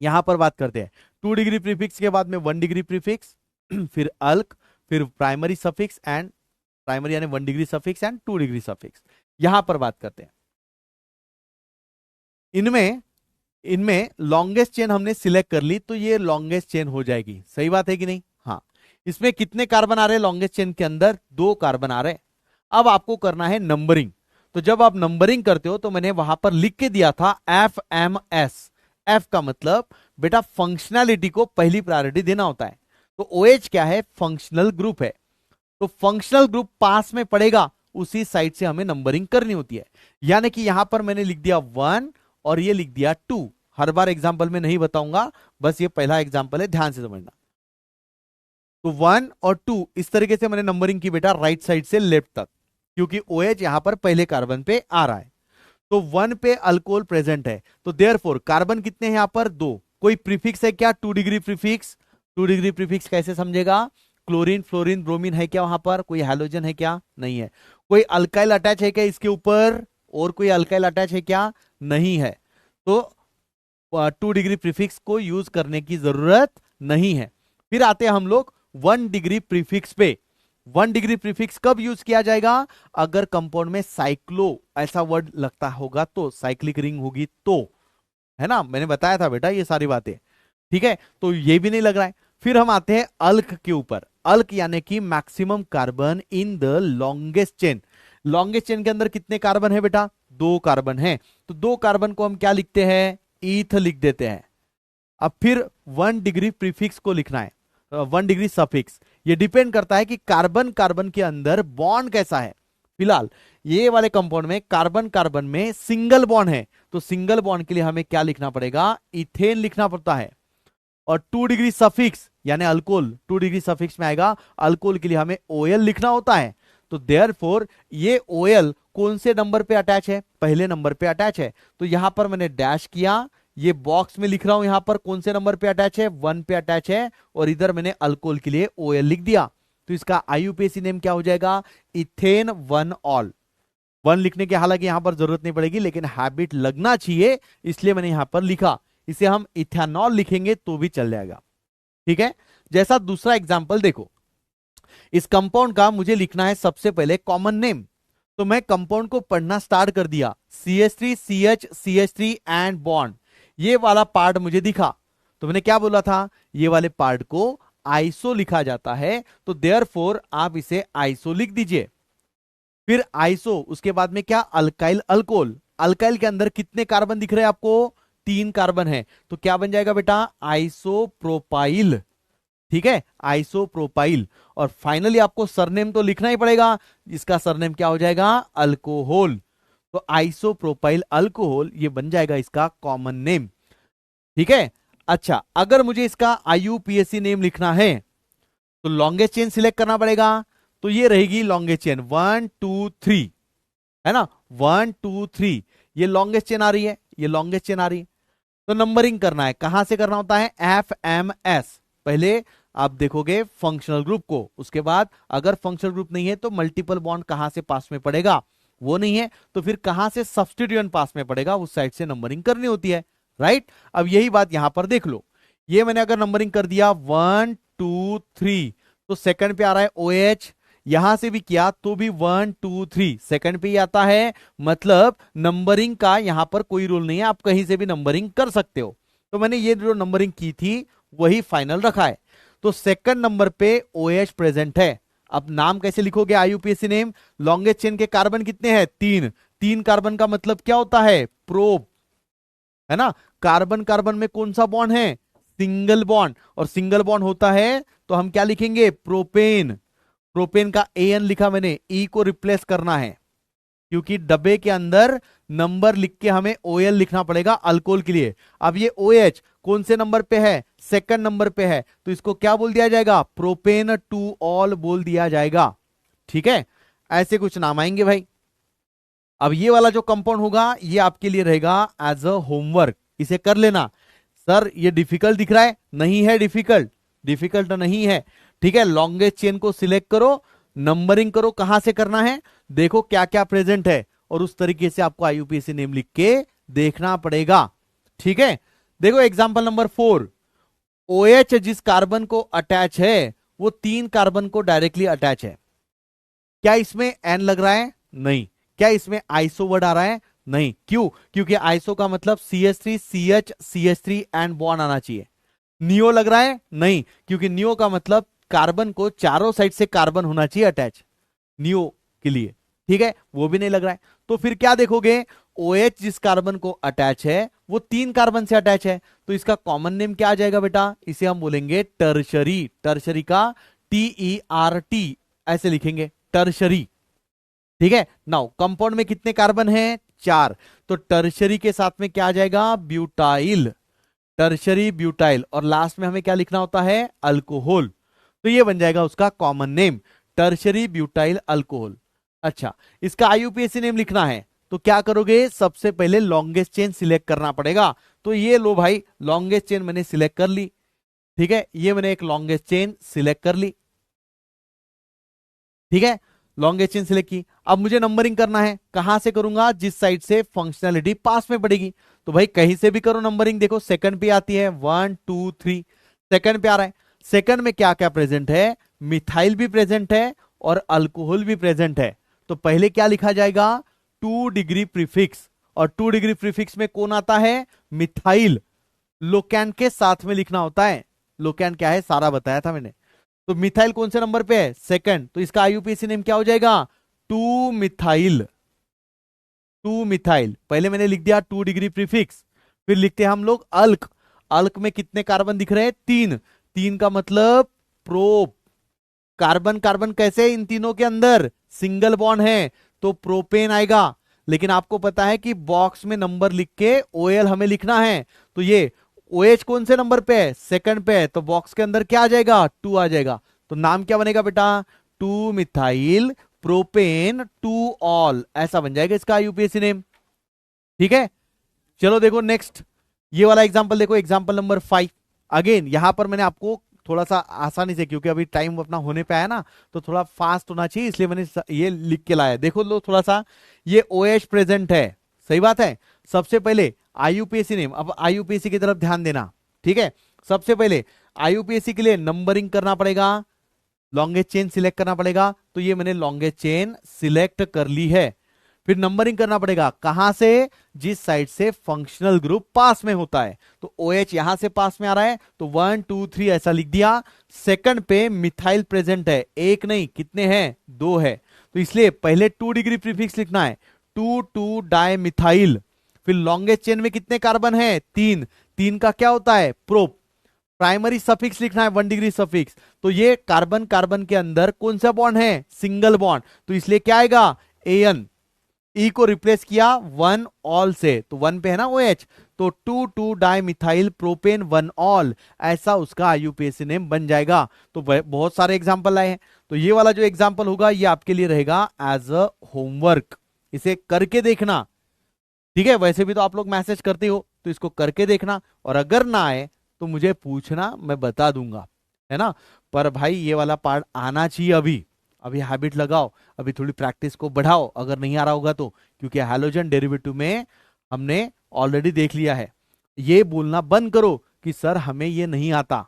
A: यहां पर बात करते हैं 2 डिग्री प्रीफिक्स के बाद में 1 डिग्री प्रीफिक्स, फिर अल्क, फिर प्राइमरी सफिक्स एंड प्राइमरी यानी 1 degree suffix and 2 degree suffix. यहां पर बात करते हैं, इनमें इनमें लॉन्गेस्ट चेन हमने सिलेक्ट कर ली, तो ये लॉन्गेस्ट चेन हो जाएगी, सही बात है कि नहीं। हाँ, इसमें कितने कार्बन आ रहे हैं लॉन्गेस्ट चेन के अंदर, 2 कार्बन आ रहे हैं। अब आपको करना है नंबरिंग, तो जब आप नंबरिंग करते हो तो मैंने वहां पर लिख के दिया था FMS। एफ का मतलब बेटा फंक्शनैलिटी को पहली प्रायोरिटी देना होता है, तो OH क्या है, फंक्शनल ग्रुप है, तो फंक्शनल ग्रुप पास में पड़ेगा उसी साइड से हमें नंबरिंग करनी होती है। यानी कि यहां पर मैंने लिख दिया 1 और ये लिख दिया 2। हर बार एग्जाम्पल में नहीं बताऊंगा, बस ये पहला एग्जाम्पल है, ध्यान से समझना। तो 1 और 2 इस तरीके से मैंने नंबरिंग की बेटा राइट साइड से लेफ्ट तक, क्योंकि OH यहां पर पहले कार्बन पे आ रहा है। तो 1 पे अल्कोहल प्रेजेंट है, तो देयरफॉर कार्बन कितने हैं यहां पर, 2। कोई प्रीफिक्स है क्या, 2 डिग्री प्रीफिक्स। 2 डिग्री प्रीफिक्स कैसे समझेगा, क्लोरीन फ्लोरीन ब्रोमीन है क्या वहां पर, कोई हैलोजन है क्या, नहीं है। कोई अल्काइल अटैच है क्या इसके ऊपर, और कोई अल्काइल अटैच है क्या, नहीं है, तो 2 डिग्री प्रीफिक्स को यूज करने की जरूरत नहीं है। फिर आते हैं हम लोग 1 डिग्री प्रीफिक्स पे। 1 डिग्री प्रीफिक्स कब यूज किया जाएगा, अगर कंपाउंड में साइक्लो ऐसा वर्ड लगता होगा तो, साइक्लिक रिंग होगी तो, है ना, मैंने बताया था बेटा ये सारी बातें। ठीक है, तो ये भी नहीं लग रहा है। फिर हम आते हैं अल्क के ऊपर। अल्क यानी कि maximum carbon in the longest chain. Longest chain के अंदर कितने कार्बन है बेटा, 2 कार्बन है, तो 2 कार्बन को हम क्या लिखते हैं, ईथ लिख देते हैं। अब फिर 1 डिग्री प्रीफिक्स को लिखना है, 1 डिग्री सफिक्स। ये डिपेंड करता है कि कार्बन कार्बन के अंदर बॉन्ड कैसा है। फिलहाल ये वाले कंपाउंड में कार्बन कार्बन में सिंगल बॉन्ड है, तो सिंगल बॉन्ड के लिए हमें क्या लिखना पड़ेगा, इथेन लिखना पड़ता है। और 2 डिग्री सफिक्स यानी अल्कोहल, 2 डिग्री सफिक्स में आएगा, अल्कोहल के लिए हमें OL लिखना होता है। तो देयरफॉर ये OL कौन से नंबर पे अटैच है, पहले नंबर पे अटैच है, तो यहां पर मैंने डैश किया, ये बॉक्स में लिख रहा हूं, यहां पर कौन से नंबर पे अटैच है, 1 पे अटैच है, और इधर मैंने अल्कोहल के लिए OL लिख दिया। तो इसका IUPAC नेम क्या हो जाएगा, इथेन 1 ऑल। 1 लिखने की हालांकि यहां पर जरूरत नहीं पड़ेगी, लेकिन हैबिट लगना चाहिए, इसलिए मैंने यहां पर लिखा। इसे हम इथेनॉल लिखेंगे तो भी चल जाएगा। ठीक है, जैसा दूसरा एग्जाम्पल देखो, इस कंपाउंड का मुझे लिखना है सबसे पहले कॉमन नेम, तो मैं कंपाउंड को पढ़ना स्टार्ट कर दिया, CH3 CH CH3 and bond, ये वाला पार्ट मुझे दिखा, तो मैंने क्या बोला था, ये वाले पार्ट को आइसो लिखा जाता है, तो देयरफॉर आप इसे आइसो लिख दीजिए। फिर आइसो, उसके बाद में क्या, अल्काइल अल्कोहल। अल्काइल के अंदर कितने कार्बन दिख रहे हैं आपको, तीन कार्बन है, तो क्या बन जाएगा बेटा, आइसोप्रोपाइल। ठीक है, आइसोप्रोपाइल। और फाइनली आपको सरनेम तो लिखना ही पड़ेगा, इसका सरनेम क्या हो जाएगा, अल्कोहल। तो आइसोप्रोपाइल अल्कोहल ये बन जाएगा इसका कॉमन नेम। ठीक है। अच्छा, अगर मुझे इसका आईयूपीएसी नेम लिखना है तो लॉन्गेस्ट चेन सिलेक्ट करना पड़ेगा। तो ये रहेगी लॉन्गेस्ट चेन 1 2 3, है ना, 1 2 3 ये लॉन्गेस्ट चेन आ रही है, ये लॉन्गेस्ट चेन आ रही है। तो नंबरिंग करना है, कहां से करना होता है, FMS। पहले आप देखोगे फंक्शनल ग्रुप को, उसके बाद अगर फंक्शनल ग्रुप नहीं है तो मल्टीपल बॉन्ड कहां से पास में पड़ेगा, वो नहीं है तो फिर कहां से सब्स्टिट्यूएंट पास में पड़ेगा, उस साइड से नंबरिंग करनी होती है। राइट, अब यही बात यहां पर देख लो, ये मैंने अगर नंबरिंग कर दिया 1 2 3, तो सेकंड पे आ रहा है OH, यहां से भी किया तो भी 1 2 3 सेकंड पे ही आता है। मतलब नंबरिंग का यहां पर कोई रूल नहीं है, आप कहीं से भी नंबरिंग कर सकते हो। तो मैंने ये जो नंबरिंग की थी वही फाइनल रखा है। तो सेकंड नंबर पे OH प्रेजेंट है। अब नाम कैसे लिखोगे, आईयूपीएसी नेम, लॉन्गेस्ट चेन के कार्बन कितने हैं, तीन, तीन कार्बन का मतलब क्या होता है, प्रोप, है ना। कार्बन कार्बन में कौन सा बॉन्ड है, सिंगल बॉन्ड, और सिंगल बॉन्ड होता है तो हम क्या लिखेंगे, प्रोपेन। प्रोपेन का AN लिखा मैंने, E को रिप्लेस करना है क्योंकि डब्बे के अंदर नंबर लिख के हमें OL लिखना पड़ेगा अल्कोहल के लिए। अब ये OH कौन से नंबर पे है, सेकंड नंबर पे है, तो इसको क्या बोल दिया जाएगा, प्रोपेन टू ऑल बोल दिया जाएगा। ठीक है, ऐसे कुछ नाम आएंगे भाई। अब ये वाला जो कंपाउंड होगा ये आपके लिए रहेगा एज अ होमवर्क, इसे कर लेना। सर ये डिफिकल्ट दिख रहा है, नहीं है डिफिकल्ट, डिफिकल्ट नहीं है। ठीक है, लॉन्गेस्ट चेन को सिलेक्ट करो, नंबरिंग करो, कहां से करना है, देखो क्या क्या प्रेजेंट है, और उस तरीके से आपको आईयूपीएसी नेम लिख के देखना पड़ेगा। ठीक है, देखो एग्जांपल नंबर 4, OH जिस कार्बन को अटैच है वो तीन कार्बन को डायरेक्टली अटैच है। क्या इसमें N लग रहा है, नहीं। क्या इसमें आइसो वर्ड आ रहा है, नहीं। क्यों, क्योंकि आइसो का मतलब CH3 CH CH3 and bond आना चाहिए। नियो लग रहा है, नहीं, क्योंकि नियो का मतलब कार्बन को चारों साइड से कार्बन होना चाहिए अटैच नियो के लिए। ठीक है, वो भी नहीं लग रहा है। तो फिर क्या देखोगे, OH जिस कार्बन को अटैच है वो तीन कार्बन से अटैच है, तो इसका कॉमन नेम क्या आ जाएगा बेटा, इसे हम बोलेंगे टर्शरी। टर्शरी का TERT ऐसे लिखेंगे, टर्शरी। ठीक है, नाउ कंपाउंड में कितने कार्बन हैं, चार, तो टर्शरी के साथ में क्या आ जाएगा, ब्यूटाइल, टर्शरी ब्यूटाइल, और लास्ट में हमें क्या लिखना होता है, अल्कोहल। तो ये बन जाएगा उसका common name, tertiary butyl alcohol. अच्छा, इसका आईयूपीएसी नेम लिखना है तो क्या करोगे, सबसे पहले लॉन्गेस्ट चेन सिलेक्ट करना पड़ेगा। तो ये लो भाई, लॉन्गेस्ट चेन मैंने सिलेक्ट कर ली। ठीक है, ये मैंने एक लॉन्गेस्ट चेन सिलेक्ट कर ली। ठीक है, लॉन्गेस्ट चेन सिलेक्ट की। अब मुझे नंबरिंग करना है, कहां से करूंगा, जिस साइड से फंक्शनैलिटी पास में पड़ेगी। तो भाई कहीं से भी करो नंबरिंग, देखो सेकंड पे आती है 1 2 3, सेकंड पे आ रहा है। सेकंड में क्या क्या प्रेजेंट है, मिथाइल भी प्रेजेंट है और अल्कोहल भी प्रेजेंट है। तो पहले क्या लिखा जाएगा, 2 डिग्री प्रीफिक्स, और 2 डिग्री प्रीफिक्स में कौन आता है, मिथाइल। लोकैन के साथ में लिखना होता है, लोकैन क्या है सारा बताया था मैंने। तो मिथाइल कौन से नंबर पे है, सेकंड, तो इसका आईयूपीएसी नेम क्या हो जाएगा, 2 मिथाइल। 2 मिथाइल, पहले मैंने लिख दिया 2 डिग्री प्रीफिक्स, फिर लिखते हैं हम लोग अल्क। अल्क में कितने कार्बन दिख रहे हैं, तीन, तीन का मतलब प्रोप। कार्बन कार्बन कैसे, इन तीनों के अंदर सिंगल बॉन्ड है तो प्रोपेन आएगा। लेकिन आपको पता है कि बॉक्स में नंबर लिख के OL हमें लिखना है, तो ये OH कौन से नंबर पे है, सेकंड पे है, तो बॉक्स के अंदर क्या आ जाएगा, 2 आ जाएगा। तो नाम क्या बनेगा बेटा, 2 मिथाइल प्रोपेन टू ऑल, ऐसा बन जाएगा इसका यूपीएससी नेम। ठीक है, चलो देखो नेक्स्ट, ये वाला एग्जांपल देखो, एग्जांपल नंबर 5। अगेन यहां पर मैंने आपको थोड़ा सा आसानी से, क्योंकि अभी टाइम अपना होने पे आया ना, तो थोड़ा फास्ट होना चाहिए, इसलिए मैंने ये लिख के लाया। देखो लो थोड़ा सा, ये OH प्रेजेंट है, सही बात है। सबसे पहले आईयूपीएसी नेम, अब आईयूपीएसी की तरफ ध्यान देना। ठीक है, सबसे पहले आईयूपीएसी के लिए नंबरिंग करना पड़ेगा, लॉन्गेस्ट चेन सिलेक्ट करना पड़ेगा। तो ये मैंने लॉन्गेस्ट चेन सिलेक्ट कर ली है। फिर नंबरिंग करना पड़ेगा, कहां से, जिस साइड से फंक्शनल ग्रुप पास में होता है। तो OH यहां से पास में आ रहा है, तो 1 2 3 ऐसा लिख दिया। सेकंड पे मिथाइल प्रेजेंट है, एक नहीं कितने हैं, 2 है, तो इसलिए पहले 2 डिग्री प्रीफिक्स लिखना है, 2 2 डाई मिथाइल। फिर लॉन्गेस्ट चेन में कितने कार्बन है? 3। 3 का क्या होता है? प्रोप। प्राइमरी सफिक्स लिखना है 1 डिग्री सफिक्स। तो ये कार्बन कार्बन के अंदर कौन सा बॉन्ड है? Single bond. तो इसलिए क्या आएगा? एन। ई को रिप्लेस किया 1 ऑल से, तो 1 पे है ना OH, तो 2 डाई मिथाइल प्रोपेन 1 ऑल, ऐसा उसका आईयूपीएसी नेम बन जाएगा। तो बहुत सारे एग्जांपल आए हैं, तो ये वाला जो एग्जांपल होगा ये आपके लिए रहेगा एज अ होमवर्क, इसे करके देखना। ठीक है, वैसे भी तो आप लोग मैसेज करते हो, तो इसको करके देखना, और अगर ना आए तो मुझे पूछना, मैं बता दूंगा, है ना। पर भाई ये वाला पार्ट आना चाहिए। अभी अभी हैबिट लगाओ, अभी थोड़ी प्रैक्टिस को बढ़ाओ अगर नहीं आ रहा होगा तो, क्योंकि हैलोजन डेरिवेटिव में हमने ऑलरेडी देख लिया है। ये बोलना बंद करो कि सर हमें ये नहीं आता,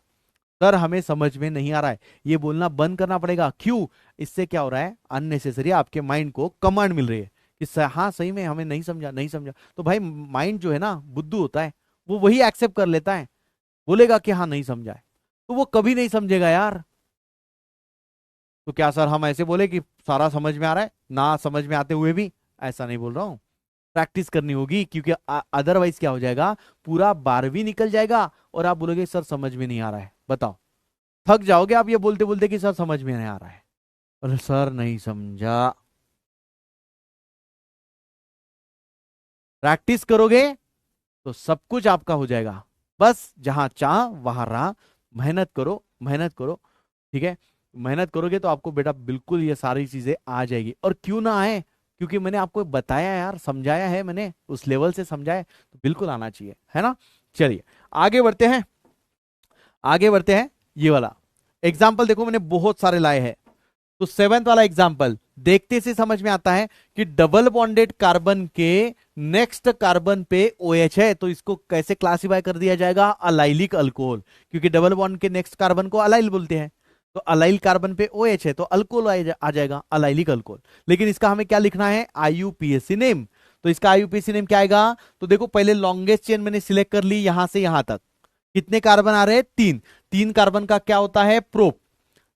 A: सर हमें समझ में नहीं आ रहा है, ये बोलना बंद करना पड़ेगा। क्यों? इससे क्या हो रहा है? अननेसेसरी आपके माइंड को कमांड मिल रही है कि हाँ सही में हमें नहीं समझा, नहीं समझा। तो भाई माइंड जो है ना, बुद्धू होता है, वो वही एक्सेप्ट कर लेता है, बोलेगा कि हाँ नहीं समझा है, तो वो कभी नहीं समझेगा यार। तो क्या सर हम ऐसे बोले कि सारा समझ में आ रहा है, ना समझ में आते हुए भी? ऐसा नहीं बोल रहा हूं, प्रैक्टिस करनी होगी, क्योंकि अदरवाइज क्या हो जाएगा, पूरा 12वीं निकल जाएगा और आप बोलोगे सर समझ में नहीं आ रहा है। बताओ, थक जाओगे आप ये बोलते बोलते कि सर समझ में नहीं आ रहा है, अरे सर नहीं समझा। प्रैक्टिस करोगे तो सब कुछ आपका हो जाएगा। बस जहां चाह वहां राह, मेहनत करो, मेहनत करो। ठीक है, मेहनत करोगे तो आपको बेटा बिल्कुल ये सारी चीजें आ जाएगी। और क्यों ना आए? क्योंकि मैंने आपको बताया यार, समझाया है मैंने, उस लेवल से समझाया, तो बिल्कुल आना चाहिए, है ना। चलिए आगे बढ़ते हैं, आगे बढ़ते हैं। ये वाला एग्जाम्पल देखो, मैंने बहुत सारे लाए हैं। तो 7th वाला एग्जाम्पल देखते से समझ में आता है कि डबल बॉन्डेड कार्बन के नेक्स्ट कार्बन पे OH है, तो इसको कैसे क्लासिफाई कर दिया जाएगा? अलाइलिक अल्कोहल, क्योंकि डबल बॉन्ड के नेक्स्ट कार्बन को अलाइल बोलते हैं। तो अलाइल कार्बन पे OH है तो अल्कोहल आ जाएगा, अलाइलिक अल्कोहल। लेकिन इसका हमें क्या लिखना है? IUPAC name. तो इसका आईयूपीएसी नेम क्या आएगा? तो देखो पहले लॉन्गेस्ट चेन मैंने सिलेक्ट कर ली, यहां से यहां तक कितने कार्बन आ रहे हैं? 3। 3 कार्बन का क्या होता है? प्रोप।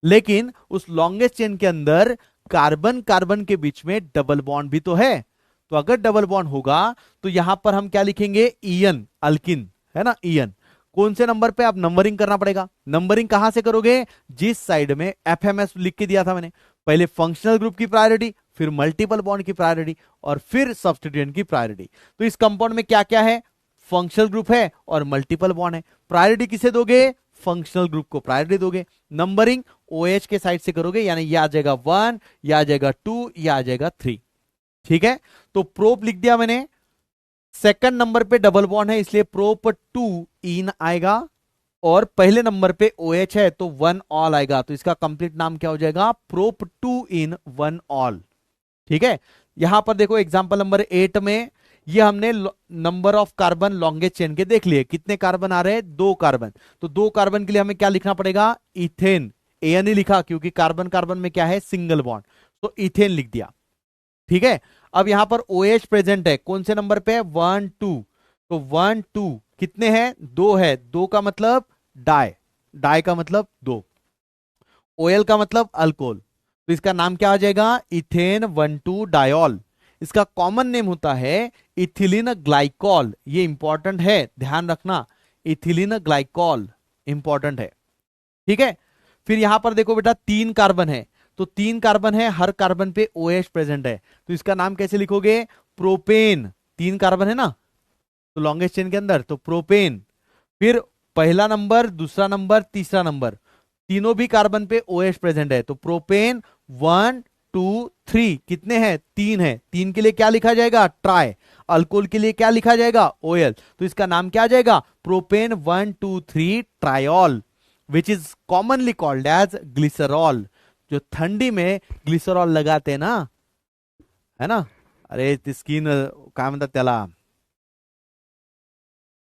A: लेकिन उस लॉन्गेस्ट चेन के अंदर कार्बन कार्बन के बीच में डबल बॉन्ड भी तो है। तो अगर डबल बॉन्ड होगा तो यहां पर हम क्या लिखेंगे? ईएन, अल्किन, है ना, ईएन। कौन से नंबर पे? आप नंबरिंग करना पड़ेगा। नंबरिंग कहां से करोगे? जिस साइड में एफएमएस लिख के दिया था मैंने, पहले फंक्शनल ग्रुप की प्रायोरिटी, फिर मल्टीपल बॉन्ड की प्रायोरिटी, और फिर सब्स्टिट्यूएंट की प्रायोरिटी। तो इस कंपाउंड में क्या क्या है? फंक्शनल ग्रुप है और मल्टीपल बॉन्ड है। प्रायोरिटी किसे दोगे? फंक्शनल ग्रुप को प्रायोरिटी दोगे। नंबरिंग OH के साइड से करोगे, यानी ये आ जाएगा 1, ये आ जाएगा 2, ये आ जाएगा 3। ठीक है, तो प्रोप लिख दिया मैंने। सेकंड नंबर पे डबल बॉन्ड है, इसलिए प्रोप 2 इन आएगा, और पहले नंबर पे OH है तो 1 ऑल आएगा। तो इसका कंप्लीट नाम क्या हो जाएगा? प्रोप 2 इन 1 ऑल। ठीक है, यहां पर देखो एग्जांपल नंबर 8 में ये हमने number of carbon longest chain के देख लिए, कितने कार्बन आ रहे हैं? 2 कार्बन। तो 2 कार्बन के लिए हमें क्या लिखना पड़ेगा? इथेन। एन ही लिखा क्योंकि कार्बन कार्बन में क्या है? सिंगल बॉन्ड, तो इथेन लिख दिया। ठीक है, अब यहां पर OH प्रेजेंट है, कौन से नंबर पे है? 1 2। तो 1 2 कितने हैं? 2 है। 2 का मतलब डाई, डाई का मतलब 2, OL का मतलब अल्कोहल, तो इसका नाम क्या आ जाएगा? Ethane 1,2 diol. इसका कॉमन नेम होता है इथिलीन ग्लाइकॉल। ये इंपॉर्टेंट है, ध्यान रखना, इथिलीन ग्लाइकॉल इंपॉर्टेंट है। ठीक है, फिर यहां पर देखो बेटा 3 कार्बन है, तो 3 कार्बन है, हर कार्बन पे OH प्रेजेंट है, तो इसका नाम कैसे लिखोगे? प्रोपेन। 3 कार्बन है ना, तो लॉन्गेस्ट चेन के अंदर, तो प्रोपेन। फिर पहला नंबर, दूसरा नंबर, तीसरा नंबर, तीनों भी कार्बन पे OH प्रेजेंट है, तो प्रोपेन 1 2 3। कितने हैं? 3 है। 3 के लिए क्या लिखा जाएगा? ट्राई। अल्कोहल के लिए क्या लिखा जाएगा? OL। तो इसका नाम क्या आ जाएगा? Propane 1 2 3 triol, which is commonly called as glycerol. जो ठंडी में ग्लिसरॉल लगाते हैं ना, है ना, अरे स्किन काय म्हणतात त्याला,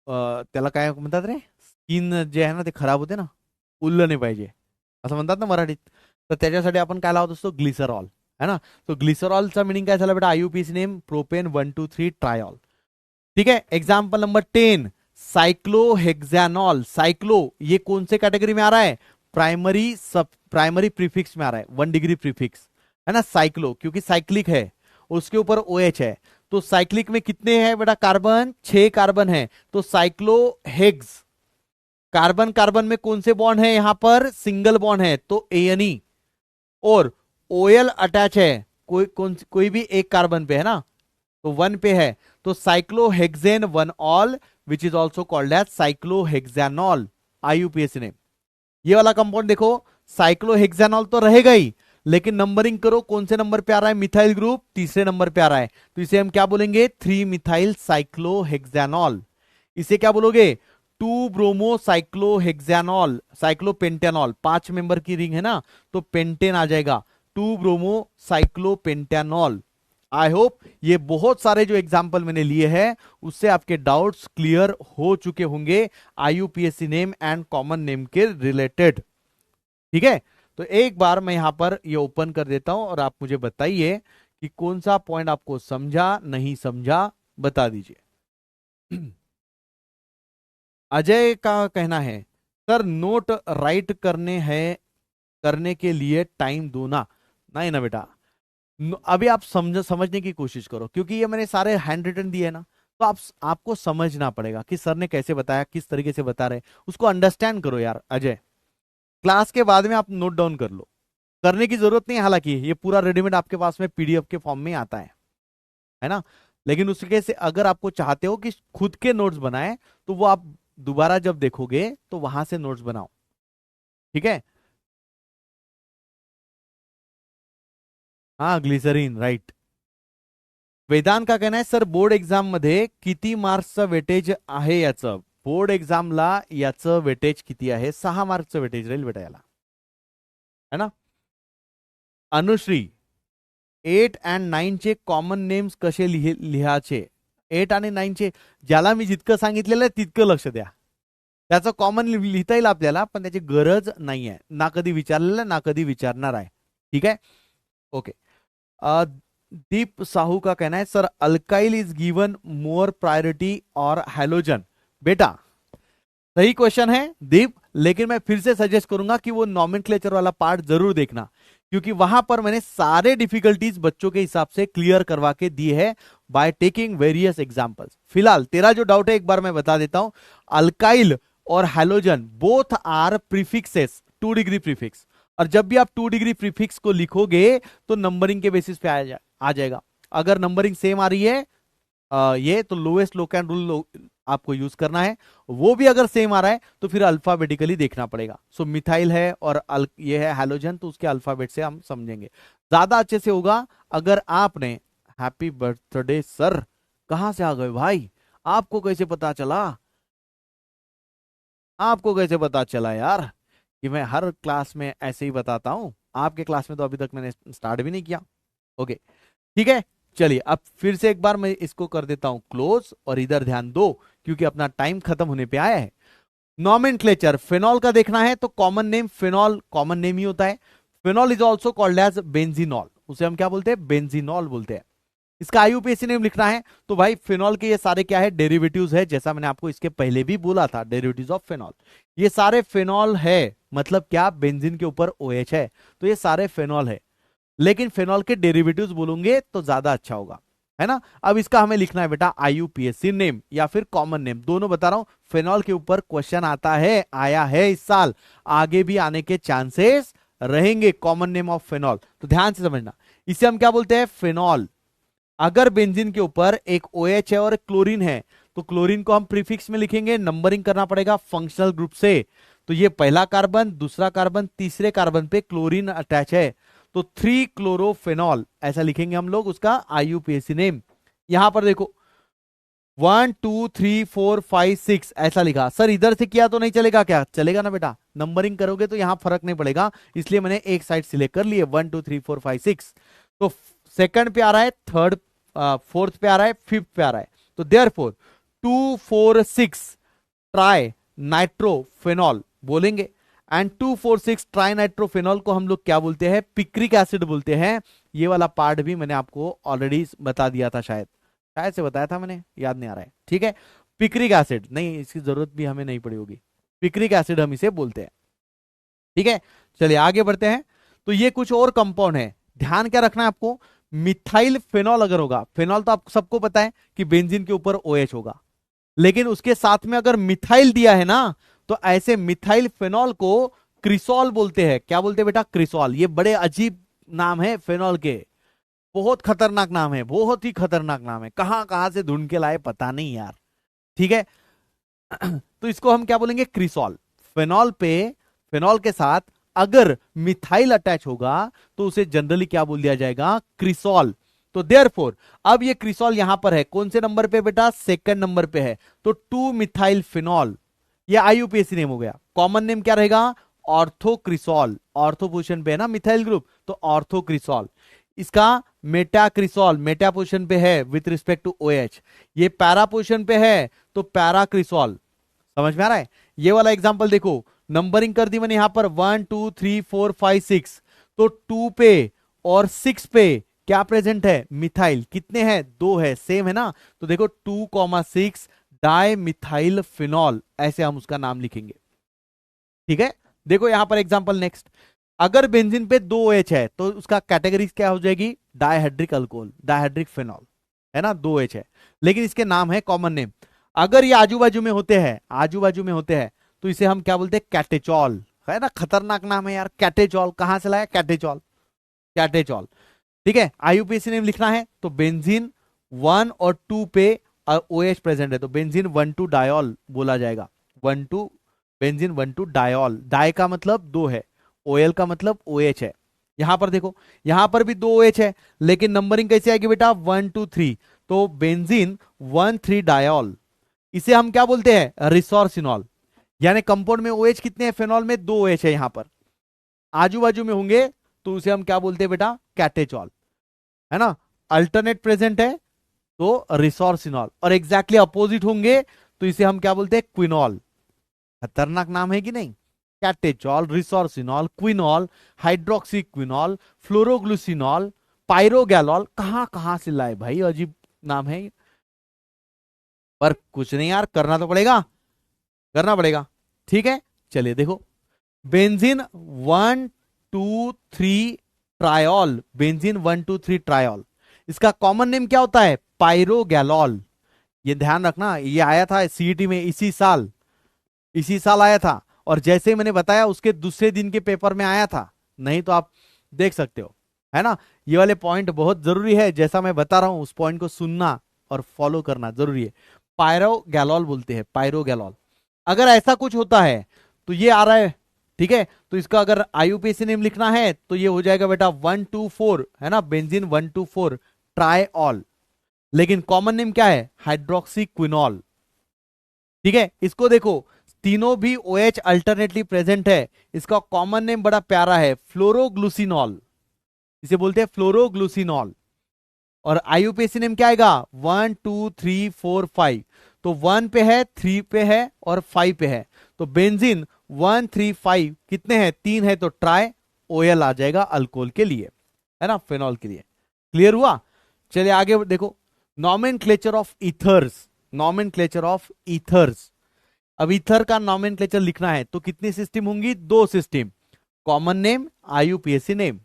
A: त्याला काय म्हणतात रे, स्किन जे आहे ना ते खराब होते ना, उरलं नाही पाहिजे असं म्हणतात ना मराठीत, तर त्याच्यासाठी आपण काय लावत असतो? ग्लिसरॉल, है ना। तो ग्लिसरॉलचा मिनिंग काय झाला बेटा? IUPAC name propane 1 2 3 triol. ठीक है, एग्जाम्पल नंबर 10 साइक्लोहेक्सानॉल। साइक्लो ये कौन से कैटेगरी में आ रहा है? प्राइमरी सब प्राइमरी प्रीफिक्स में आ रहा है, 1 डिग्री प्रीफिक्स, है ना, साइक्लो, क्योंकि साइक्लिक है, उसके ऊपर OH है, तो साइक्लिक में कितने हैं बेटा कार्बन? 6 कार्बन है, तो साइक्लोहेक्स। कार्बन कार्बन में कौन से बॉन्ड है? यहां पर सिंगल बॉन्ड है, तो एएनई। और ओएल अटैच है कोई भी एक कार्बन पे है ना, तो 1 पे है, तो cyclohexane 1 ol which is also called as cyclohexanol. IUPAC ने ये वाला कंपाउंड देखो, साइक्लोहेक्सानॉल तो रहेगा ही, लेकिन नंबरिंग करो कौन से नंबर पे आ रहा है? मिथाइल ग्रुप तीसरे नंबर पे आ रहा है, तो इसे हम क्या बोलेंगे? 3 मिथाइल साइक्लोहेक्सानॉल। इसे क्या बोलोगे? 2 ब्रोमो साइक्लोहेक्सानॉल, साइक्लोपेंटेनॉल। 5 मेंबर की रिंग है ना, तो पेंटेन आ जाएगा, 2 ब्रोमो साइक्लोपेंटेनॉल। आई होप ये बहुत सारे जो एग्जाम्पल मैंने लिए हैं उससे आपके डाउट्स क्लियर हो चुके होंगे IUPAC name and common name के रिलेटेड। ठीक है, तो एक बार मैं यहां पर ये ओपन कर देता हूं और आप मुझे बताइए कि कौन सा पॉइंट आपको समझा नहीं समझा, बता दीजिए। अजय का कहना है सर नोट राइट करने के लिए टाइम दो ना। नहीं ना बेटा, अभी आप समझने की कोशिश करो, क्योंकि ये मैंने सारे हैंड रिटन दिए ना, तो आपको समझना पड़ेगा कि सर ने कैसे बताया, किस तरीके से बता रहे, उसको अंडरस्टैंड करो यार अजय। क्लास के बाद में आप नोट डाउन कर लो, करने की जरूरत नहीं है, हालांकि ये पूरा रेडीमेड आपके पास में पीडीएफ के फॉर्म में आता है ना। लेकिन उसके से अगर आपको चाहते हो कि खुद के नोट्स बनाए, तो वो आप दोबारा जब देखोगे तो वहां से नोट्स बनाओ। ठीक है, हाँ ग्लिसरीन राइट। वेदांत का कहना आहे सर बोर्ड एक्झाम मध्ये किती मार्क्सचं वेटेज आहे याचं? बोर्ड एक्झामला याचं वेटेज किती आहे? 6 मार्क्सचं वेटेज राहील बेटा याला, है ना। अनुश्री 8 and 9 चे कॉमन नेम्स कसे लिहायचे? 8 आणि 9 चे ज्याला मी जितकं सांगितलेलं आहे तितकं लक्ष द्या, त्याचं कॉमन लिहिता येईल आपल्याला, पण त्याची गरज नाहीये, ना कधी विचारलेलं ना कधी विचारणार आहे। ठीक है, ओके। दीप साहू का कहना है sir alkyl is given more priority और हैलोजन। बेटा सही क्वेश्चन है दीप, लेकिन मैं फिर से सजेस्ट करूंगा कि वो नॉमेनक्लेचर वाला पार्ट जरूर देखना, क्योंकि वहां पर मैंने सारे डिफिकल्टीज बच्चों के हिसाब से क्लियर करवा के दी है बाय टेकिंग वेरियस एग्जांपल्स। फिलहाल तेरा जो डाउट है एक बार मैं बता देता हूं, अल्काइल और halogen both are prefixes, 2 degree prefix, और जब भी आप 2 डिग्री प्रीफिक्स को लिखोगे तो नंबरिंग के बेसिस पे आ जाएगा। अगर नंबरिंग सेम आ रही है ये, तो लोएस्ट लोकैन रूल आपको यूज करना है, वो भी अगर सेम आ रहा है तो फिर अल्फाबेटिकली देखना पड़ेगा। सो मिथाइल है और ये है हैलोजन, तो उसके अल्फाबेट से हम समझेंगे, ज्यादा अच्छे से होगा। अगर आपने हैप्पी बर्थडे सर, कहां से आ गए भाई? आपको कैसे पता चला? आपको कैसे पता चला यार कि मैं हर क्लास में ऐसे ही बताता हूं? आपके क्लास में तो अभी तक मैंने स्टार्ट भी नहीं किया। ओके ठीक है, चलिए अब फिर से एक बार मैं इसको कर देता हूं क्लोज, और इधर ध्यान दो क्योंकि अपना टाइम खत्म होने पे आया है। नॉमेनक्लेचर फिनॉल का देखना है तो common name phenol common name ही होता है। Phenol is also called as benzenol, उसे हम क्या बोलते हैं? बेंजीनॉल बोलते हैं। इसका आईयूपीएसी नेम लिखना है तो भाई फिनॉल के ये सारे क्या है? डेरिवेटिव्स है, जैसा मैंने आपको इसके पहले भी बोला था, डेरिवेटिव्स ऑफ फिनॉल। ये सारे फिनॉल है, मतलब क्या? बेंजीन के ऊपर OH है, तो ये सारे फिनॉल है, लेकिन फिनॉल के डेरिवेटिव्स बोलोगे तो ज्यादा अच्छा होगा, है ना। अब इसका हमें लिखना है बेटा आईयूपीएसी नेम या फिर कॉमन नेम, दोनों बता रहा हूं। फिनॉल के ऊपर क्वेश्चन आता है, आया है इस साल, आगे भी आने के चांसेस रहेंगे। कॉमन नेम ऑफ फिनॉल, तो ध्यान से समझना, इसे हम क्या बोलते हैं? फिनॉल। अगर बेंजीन के ऊपर एक OH है और एक क्लोरीन है, तो क्लोरीन को हम प्रीफिक्स में लिखेंगे, नंबरिंग करना पड़ेगा फंक्शनल ग्रुप से। तो ये पहला कार्बन, दूसरा कार्बन, तीसरे कार्बन पे क्लोरीन अटैच है, तो 3 क्लोरोफेनॉल ऐसा लिखेंगे हम लोग उसका आईयूपीएसी नेम। यहां पर देखो 1 2 3 4 5 6 ऐसा लिखा। सर इधर से किया तो नहीं चलेगा क्या? चलेगा ना बेटा, नंबरिंग करोगे तो यहां फर्क नहीं पड़ेगा, इसलिए मैंने एक साइड सिलेक्ट कर लिए 1 2 3 4 5 6। तो सेकंड पे आ रहा है, थर्ड फोर्थ पे आ रहा है, फिफ्थ पे आ रहा है, तो देयरफॉर 2 4 6 ट्राई नाइट्रोफेनॉल बोलेंगे। एंड 2,4,6 ट्राइनाइट्रोफेनॉल को हम लोग क्या बोलते हैं? पिक्रिक एसिड बोलते हैं। ये वाला पार्ट भी मैंने आपको ऑलरेडी बता दिया था, शायद से बताया था मैंने, याद नहीं आ रहा है। ठीक है, पिक्रिक एसिड, नहीं इसकी जरूरत भी हमें नहीं पड़ी होगी, पिक्रिक एसिड हम इसे बोलते हैं। ठीक है, चलिए आगे बढ़ते हैं। तो ये कुछ और कंपाउंड है, ध्यान क्या रखना है आपको? मिथाइल फेनॉल अगर होगा, फेनॉल तो आप सबको पता है कि बेंजीन के ऊपर OH होगा, लेकिन उसके साथ में अगर मिथाइल दिया है ना, तो ऐसे मिथाइल फेनॉल को क्रिसॉल बोलते हैं। क्या बोलते हैं बेटा? क्रिसॉल। ये बड़े अजीब नाम है फेनॉल के, बहुत खतरनाक नाम है, बहुत ही खतरनाक नाम है, कहां कहां से ढूंढ के लाए पता नहीं यार। ठीक है। तो इसको हम क्या बोलेंगे? क्रिसॉल। फेनॉल पे, फेनॉल के साथ अगर मिथाइल अटैच होगा तो उसे जनरली क्या बोल दिया जाएगा? क्रिसॉल। तो देयरफॉर अब ये क्रिसॉल यहां पर है, कौन से नंबर पे बेटा? सेकंड नंबर पे है। तो 2 मिथाइल फिनॉल, ये IUPAC नेम हो गया। कॉमन नेम क्या रहेगा? ऑर्थोक्रिसॉल। ऑर्थो पोजीशन पे है ना मिथाइल ग्रुप, तो ऑर्थोक्रिसॉल। इसका मेटा क्रिसॉल, मेटा पोजीशन पे है विथ रिस्पेक्ट टू OH। ये पैरा पोजीशन पे है तो पैरा क्रिसॉल। समझ में आ रहा है? ये वाला एग्जांपल देखो, नंबरिंग कर दी मैंने यहां पर 1 2 3 4 5 6। तो 2 पे और 6 पे क्या प्रेजेंट है? मिथाइल। कितने हैं? 2 है, सेम है ना। तो देखो 2,6 डाई मिथाइल फिनॉल, ऐसे हम उसका नाम लिखेंगे। ठीक है। देखो यहां पर एग्जांपल नेक्स्ट, अगर बेंजीन पे 2 OH है तो उसका कैटेगरी क्या हो जाएगी? डायहाइड्रिक अल्कोहल, डायहाइड्रिक फिनॉल, है ना। 2 OH है, लेकिन इसके नाम है कॉमन नेम। अगर ये आजू बाजू में होते हैं, आजू बाजू में होते हैं, तो इसे हम क्या बोलते हैं? कैटेचॉल, है ना। खतरनाक नाम है यार, कैटेचॉल। कहां से लाया? कैटेचॉल, कैटेचॉल। ठीक है। IUPAC नेम लिखना है तो बेंजीन 1 और 2 पे OH प्रेजेंट है, तो बेंजीन 1,2 डायोल बोला जाएगा। 1,2 बेंजीन 1,2 डायोल। डाई का मतलब 2 है, OL का मतलब OH है। यहां पर देखो, यहां पर भी 2 OH है, लेकिन नंबरिंग कैसे आएगी बेटा? 1 2 3। तो बेंजीन 1,3 डायोल, इसे हम क्या बोलते हैं? रिसोर्सिनॉल। यानी कंपाउंड में OH कितने हैं? फेनॉल में 2 OH है, यहां पर आजू बाजू में होंगे तो उसे हम क्या बोलते हैं बेटा? कैटेचॉल, है ना। अल्टरनेट प्रेजेंट है तो रिसोर्सिनॉल, और एग्जैक्टली अपोजिट होंगे तो इसे हम क्या बोलते हैं? क्विनॉल। खतरनाक नाम है कि नहीं? Catechol, resorcinol, quinol, hydroxy quinol, phloroglucinol, pyrogallol. कहां कहां से लाए भाई, अजीब नाम है। पर कुछ नहीं यार, करना तो पड़ेगा, करना पड़ेगा। ठीक है। चलिए देखो, बेंजीन 1 2 3 ट्रायोल, बेंजीन 1 2 3 ट्रायोल, इसका कॉमन नेम क्या होता है? पायरोगैलॉल। ये ध्यान रखना, ये आया था CET में इसी साल, इसी साल आया था। और जैसे ही मैंने बताया उसके दूसरे दिन के पेपर में आया था, नहीं तो आप देख सकते हो, है ना। ये वाले पॉइंट बहुत जरूरी है, जैसा मैं बता रहा हूं उस पॉइंट को सुनना और फॉलो करना जरूरी है। पायरोगैलॉल बोलते हैं, पायरोगैलॉल। अगर ऐसा कुछ होता है तो ये आ रहा है। ठीक है। तो इसका अगर IUPAC नेम लिखना है तो ये हो जाएगा बेटा 1 2 4, है ना। बेंजीन 1 2 4 ट्रायऑल। लेकिन कॉमन नेम क्या है? Hydroxy quinol. ठीक है। इसको देखो, तीनों भी OH अल्टरनेटली प्रेजेंट है। इसका कॉमन नेम बड़ा प्यारा है, फ्लोरोग्लूसिनॉल। इसे बोलते हैं फ्लोरोग्लूसिनॉल। और IUPAC नेम क्या आएगा? 1 2 3 4 5। तो 1 पे है, 3 पे है और 5 पे है। तो बेंजीन 1 3 5 कितने हैं? 3 है, तो ट्राई OL आ जाएगा अल्कोहल के लिए, है ना, फेनॉल के लिए। क्लियर हुआ? चलिए आगे देखो, nomenclature of ethers, nomenclature of ethers. अब ईथर का नॉमेनक्लेचर लिखना है तो कितनी सिस्टम होंगी? 2 system, common name, IUPAC name.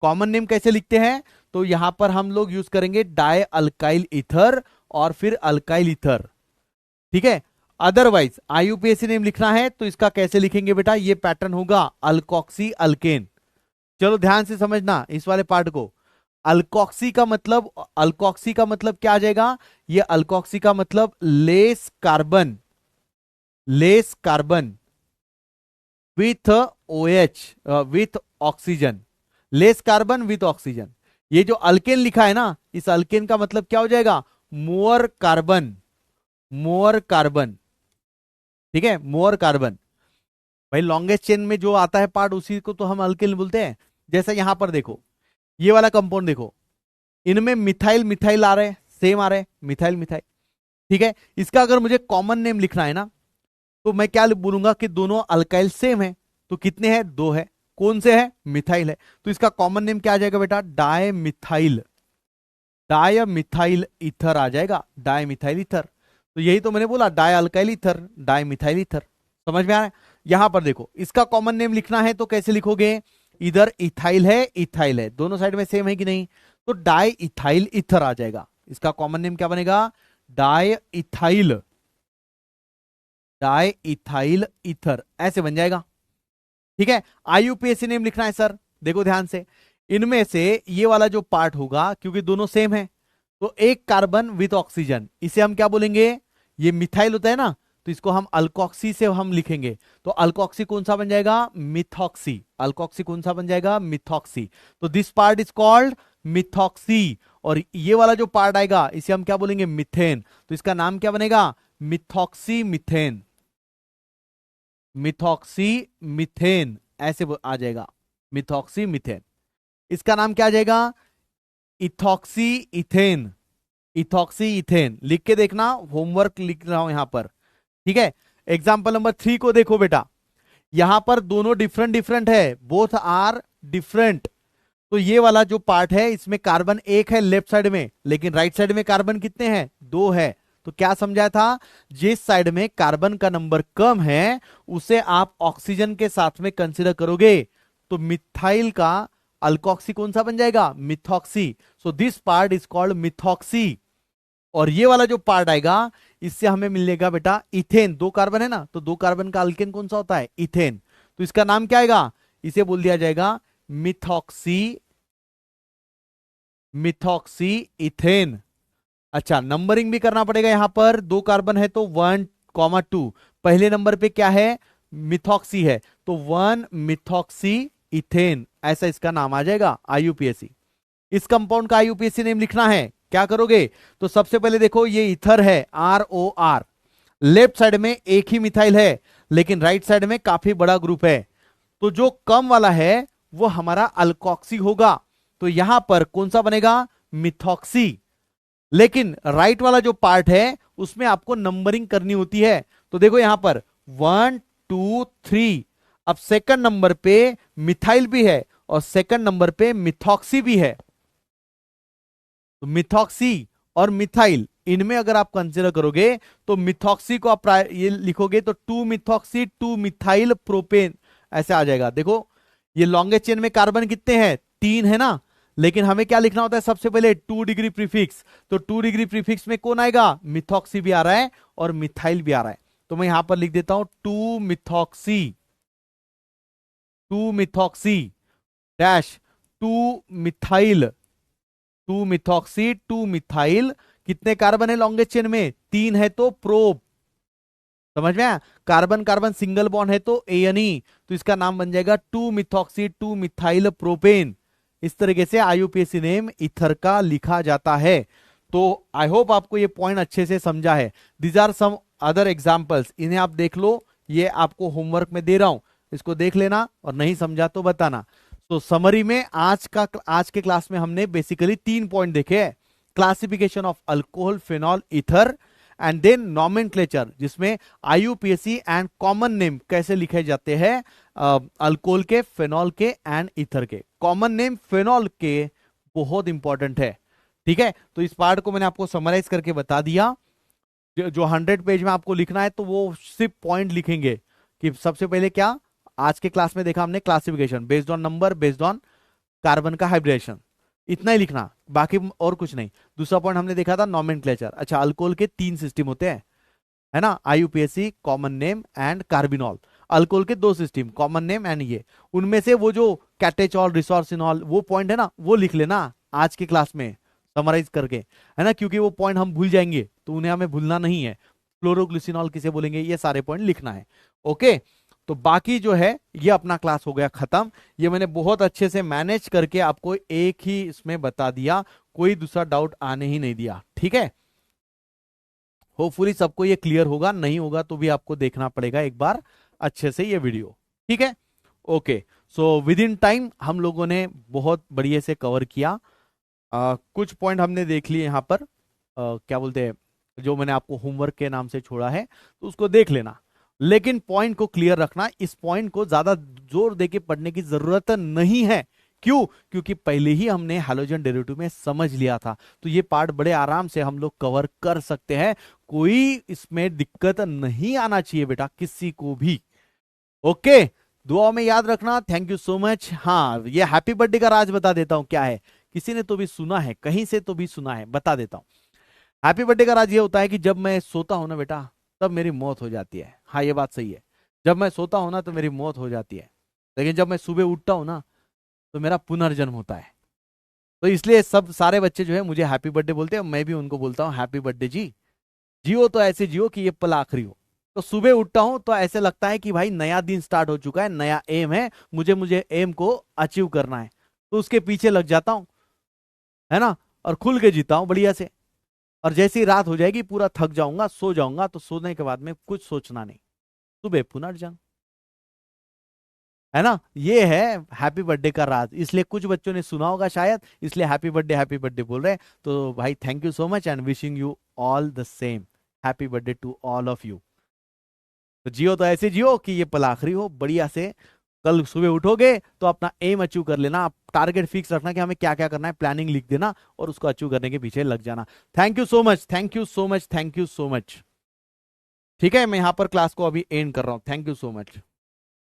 A: Common name कैसे लिखते हैं? तो यहां पर हम लोग यूज करेंगे डाई अल्काइल ईथर और फिर अल्काइल ईथर। ठीक है। अदरवाइज IUPAC नेम लिखना है तो इसका कैसे लिखेंगे बेटा? ये पैटर्न होगा अल्कोक्सी अल्केन। चलो ध्यान से समझना इस वाले पार्ट को। अल्कोक्सी का मतलब, अल्कोक्सी का मतलब क्या आ जाएगा? ये अल्कोक्सी का मतलब less carbon, less carbon with OH, with oxygen, less carbon with oxygen. ये जो अल्केन लिखा है ना, इस अल्केन का मतलब क्या हो जाएगा? More carbon, more carbon. ठीक है, मोर कार्बन। भाई लॉन्गेस्ट चेन में जो आता है पार्ट उसी को तो हम अल्केन बोलते हैं। जैसा यहां पर देखो, ये वाला कंपाउंड देखो, इनमें मिथाइल मिथाइल आ रहे हैं, सेम आ रहे हैं, मिथाइल मिथाइल। ठीक है। इसका अगर मुझे कॉमन नेम लिखना है ना, तो मैं क्या बोलूंगा कि दोनों अल्काइल सेम है। तो कितने हैं? 2 है। कौन से है? मिथाइल है। तो इसका कॉमन नेम क्या आ जाएगा बेटा? Dimethyl, dimethyl ether आ जाएगा, डाई मिथाइल ईथर। तो यही तो मैंने बोला, dialkyl ether, dimethyl ether. समझ में आ रहा है? यहां पर देखो, इसका कॉमन नेम लिखना है तो कैसे लिखोगे? इधर इथाइल है, इथाइल है, दोनों साइड में सेम है कि नहीं? तो डाई इथाइल ईथर आ जाएगा। इसका कॉमन नेम क्या बनेगा? Di ethyl, di ethyl ether ऐसे बन जाएगा। ठीक है, आईयूपीएसी नेम लिखना है सर। देखो ध्यान से, इनमें से ये वाला जो पार्ट होगा, क्योंकि दोनों सेम है, तो एक कार्बन विथ ऑक्सीजन, इसे हम क्या बोलेंगे? ये मिथाइल होता है ना, तो इसको हम अल्कोक्सी से हम लिखेंगे। तो अल्कोक्सी कौन सा बन जाएगा? मिथॉक्सी। अल्कोक्सी कौन सा बन जाएगा? मिथॉक्सी। तो this part is called methoxy. और ये वाला जो पार्ट आएगा, इसे हम क्या बोलेंगे? मिथेन। तो इसका नाम क्या बनेगा? मिथॉक्सी मिथेन, मिथॉक्सी मिथेन ऐसे आ जाएगा, मिथॉक्सी मिथेन। इसका नाम क्या आ जाएगा? Ethoxy ethane, ethoxy ethane. लिख के देखना, होमवर्क लिख रहा हूं यहां पर। ठीक है, एग्जाम्पल नंबर 3 को देखो बेटा, यहां पर दोनों डिफरेंट डिफरेंट है, बोथ आर डिफरेंट। तो ये वाला जो पार्ट है, इसमें कार्बन एक है लेफ्ट साइड में, लेकिन राइट साइड में कार्बन कितने हैं? 2 है। तो क्या समझाया था? जिस साइड में कार्बन का नंबर कम है, उसे आप ऑक्सीजन के साथ में कंसीडर करोगे, तो मिथाइल का अल्कोक्सी कौन सा बन जाएगा? Methoxy. So this part is called methoxy. और ये वाला जो पार्ट आएगा, इससे हमें मिलेगा बेटा इथेन। 2 कार्बन है ना, तो 2 कार्बन का अल्केन कौन सा होता है? इथेन। तो इसका नाम क्या आएगा? इसे बोल दिया जाएगा मिथॉक्सी, मिथॉक्सी इथेन। अच्छा, नंबरिंग भी करना पड़ेगा यहां पर। 2 कार्बन है तो 1,2। पहले नंबर पे क्या है? मिथॉक्सी है, तो 1 मिथॉक्सी इथेन ऐसा इसका नाम आ जाएगा, आईयूपीएसी। इस कंपाउंड का आईयूपीएसी नेम लिखना है। क्या करोगे? तो सबसे पहले देखो, ये इथर है, ROR। लेफ्ट साइड में एक ही मिथाइल है, लेकिन राइट साइड में काफी बड़ा ग्रुप है, तो जो कम वाला है वो हमारा अल्कोक्सी होगा। तो यहां पर कौन सा बनेगा? मिथॉक्सी। लेकिन राइट वाला जो पार्ट है, उसमें आपको नंबरिंग करनी होती है। तो देखो यहां पर 1 2 3। अब सेकंड नंबर पे मिथाइल भी है और सेकंड नंबर पे मिथॉक्सी भी है। तो मिथॉक्सी और मिथाइल, इनमें अगर आप कंसीडर करोगे, तो मिथॉक्सी को आप ये लिखोगे तो 2 मिथॉक्सी 2 मिथाइल प्रोपेन ऐसे आ जाएगा। देखो, ये लॉन्गेस्ट चेन में कार्बन कितने हैं? 3 है ना, लेकिन हमें क्या लिखना होता है? सबसे पहले 2 डिग्री प्रीफिक्स। तो 2 डिग्री प्रीफिक्स में कौन आएगा? मिथॉक्सी भी आ रहा है और मिथाइल भी आ रहा है। तो मैं यहां पर लिख देता हूं 2 methoxy, 2 methoxy dash 2 methyl, 2 methoxy 2 methyl. कितने कार्बन है लॉन्गेस्ट चेन में? 3 है, तो प्रोप। समझ में आया? कार्बन कार्बन सिंगल बॉन्ड है तो एएनई, तो इसका नाम बन जाएगा 2 मिथॉक्सी 2 मिथाइल प्रोपेन। इस तरीके से आईयूपीएसी नेम ईथर का लिखा जाता है। तो आई होप आपको ये पॉइंट अच्छे से समझा है। These are some other examples, इन्हें आप देख लो, ये आपको होमवर्क में दे रहा हूं, इसको देख लेना और नहीं समझा तो बताना। तो समरी में आज के क्लास में हमने बेसिकली 3 पॉइंट देखे हैं। Classification of alcohol, phenol, ether, and then nomenclature, जिसमें आईयूपीएसी एंड कॉमन नेम कैसे लिखे जाते हैं अल्कोहल के, फिनॉल के एंड ईथर के। कॉमन नेम फिनॉल के बहुत इंपॉर्टेंट है। ठीक है, तो इस पार्ट को मैंने आपको समराइज करके बता दिया। जो 100 पेज में आपको लिखना है, तो वो सिर्फ पॉइंट लिखेंगे कि सबसे पहले क्या आज के क्लास में देखा हमने, classification based on number, based on carbon का हाइब्रिडेशन, इतना ही लिखना, बाकी और कुछ नहीं। दूसरा पॉइंट हमने देखा था नॉमेनक्लेचर। अच्छा, अल्कोहल के 3 सिस्टम होते हैं, है ना, IUPAC, common name and carbinol. Alcohol के 2 सिस्टम, कॉमन नेम एंड ये। उनमें से वो जो कैटेचॉल, रिसोर्सिनॉल, वो पॉइंट है ना, वो लिख लेना आज की क्लास में समराइज करके, है ना, क्योंकि वो पॉइंट हम भूल जाएंगे, तो उन्हें हमें भूलना नहीं है। फ्लोरोग्लिसिनॉल किसे बोलेंगे, ये सारे पॉइंट लिखना है। ओके, तो बाकी जो है ये अपना क्लास हो गया खत्म। ये मैंने बहुत अच्छे से मैनेज करके आपको एक ही इसमें बता दिया, कोई दूसरा डाउट आने ही नहीं दिया। ठीक है, होपफुली सबको ये क्लियर होगा, नहीं होगा तो भी आपको देखना पड़ेगा एक बार अच्छे से ये वीडियो। ठीक है, okay. So with in time हम लोगों ने बहुत बढ़िया से कवर किया। कुछ पॉइंट हमने देख लिए यहाँ पर, क्या बोलते हैं, जो मैंने आपको होमवर्क के नाम से छोड़ा है, तो उसको देख लेना, लेकिन पॉइंट को क्लियर रखना। इस पॉइंट को ज्यादा जोर देके पढ़ने की जरूरत नहीं है। क्यों? क्योंकि पहले ही हमने हैलोजन डेरिवेटिव में समझ लिया था, तो ये पार्ट बड़े आराम से हम लोग कवर कर सकते हैं। कोई इसमें दिक्कत नहीं आना चाहिए बेटा, किसी को भी। ओके, दुआ में याद रखना। Thank you so much. हाँ, ये हैप्पी बर्थडे का राज बता देता हूं क्या है, किसी ने तो भी सुना है, कहीं से तो भी सुना है, बता देता हूं। हैप्पी बर्थडे का राज ये होता है कि जब मैं सोता हूं ना बेटा, तब मेरी मौत हो जाती है। हाँ, ये बात सही है, जब मैं सोता हूं ना तो मेरी मौत हो जाती है, लेकिन जब मैं सुबह उठता हूं ना तो मेरा पुनर्जन्म होता है। तो इसलिए सब सारे बच्चे जो है मुझे हैप्पी बर्थडे बोलते हैं, मैं भी उनको बोलता हूँ हैप्पी बर्थडे जी। जियो तो ऐसे जियो कि ये पल आखिरी हो। तो सुबह उठता हूं तो ऐसे लगता है कि भाई नया दिन स्टार्ट हो चुका है, नया एम है, मुझे मुझे एम को अचीव करना है, तो उसके पीछे लग जाता हूं, है ना, और खुल के जीता हूं बढ़िया से। और जैसी रात हो जाएगी पूरा थक जाऊंगा, सो जाऊंगा, तो सोने के बाद में कुछ सोचना नहीं, सुबह पुनर्जन्म, है ना। ये है हैप्पी बर्थडे का राज, इसलिए कुछ बच्चों ने सुना होगा शायद, इसलिए हैप्पी बर्थडे बोल रहे हैं। तो भाई thank you so much and wishing you all the same, happy birthday to all of you. तो जियो तो ऐसे जियो कि ये पल आखिरी हो बढ़िया से। कल सुबह उठोगे तो अपना एम अचीव कर लेना, आप टारगेट फिक्स रखना कि हमें क्या क्या करना है, प्लानिंग लिख देना और उसको अचीव करने के पीछे लग जाना। Thank you so much, thank you so much, thank you so much. ठीक है, मैं यहां पर क्लास को अभी एंड कर रहा हूं। Thank you so much.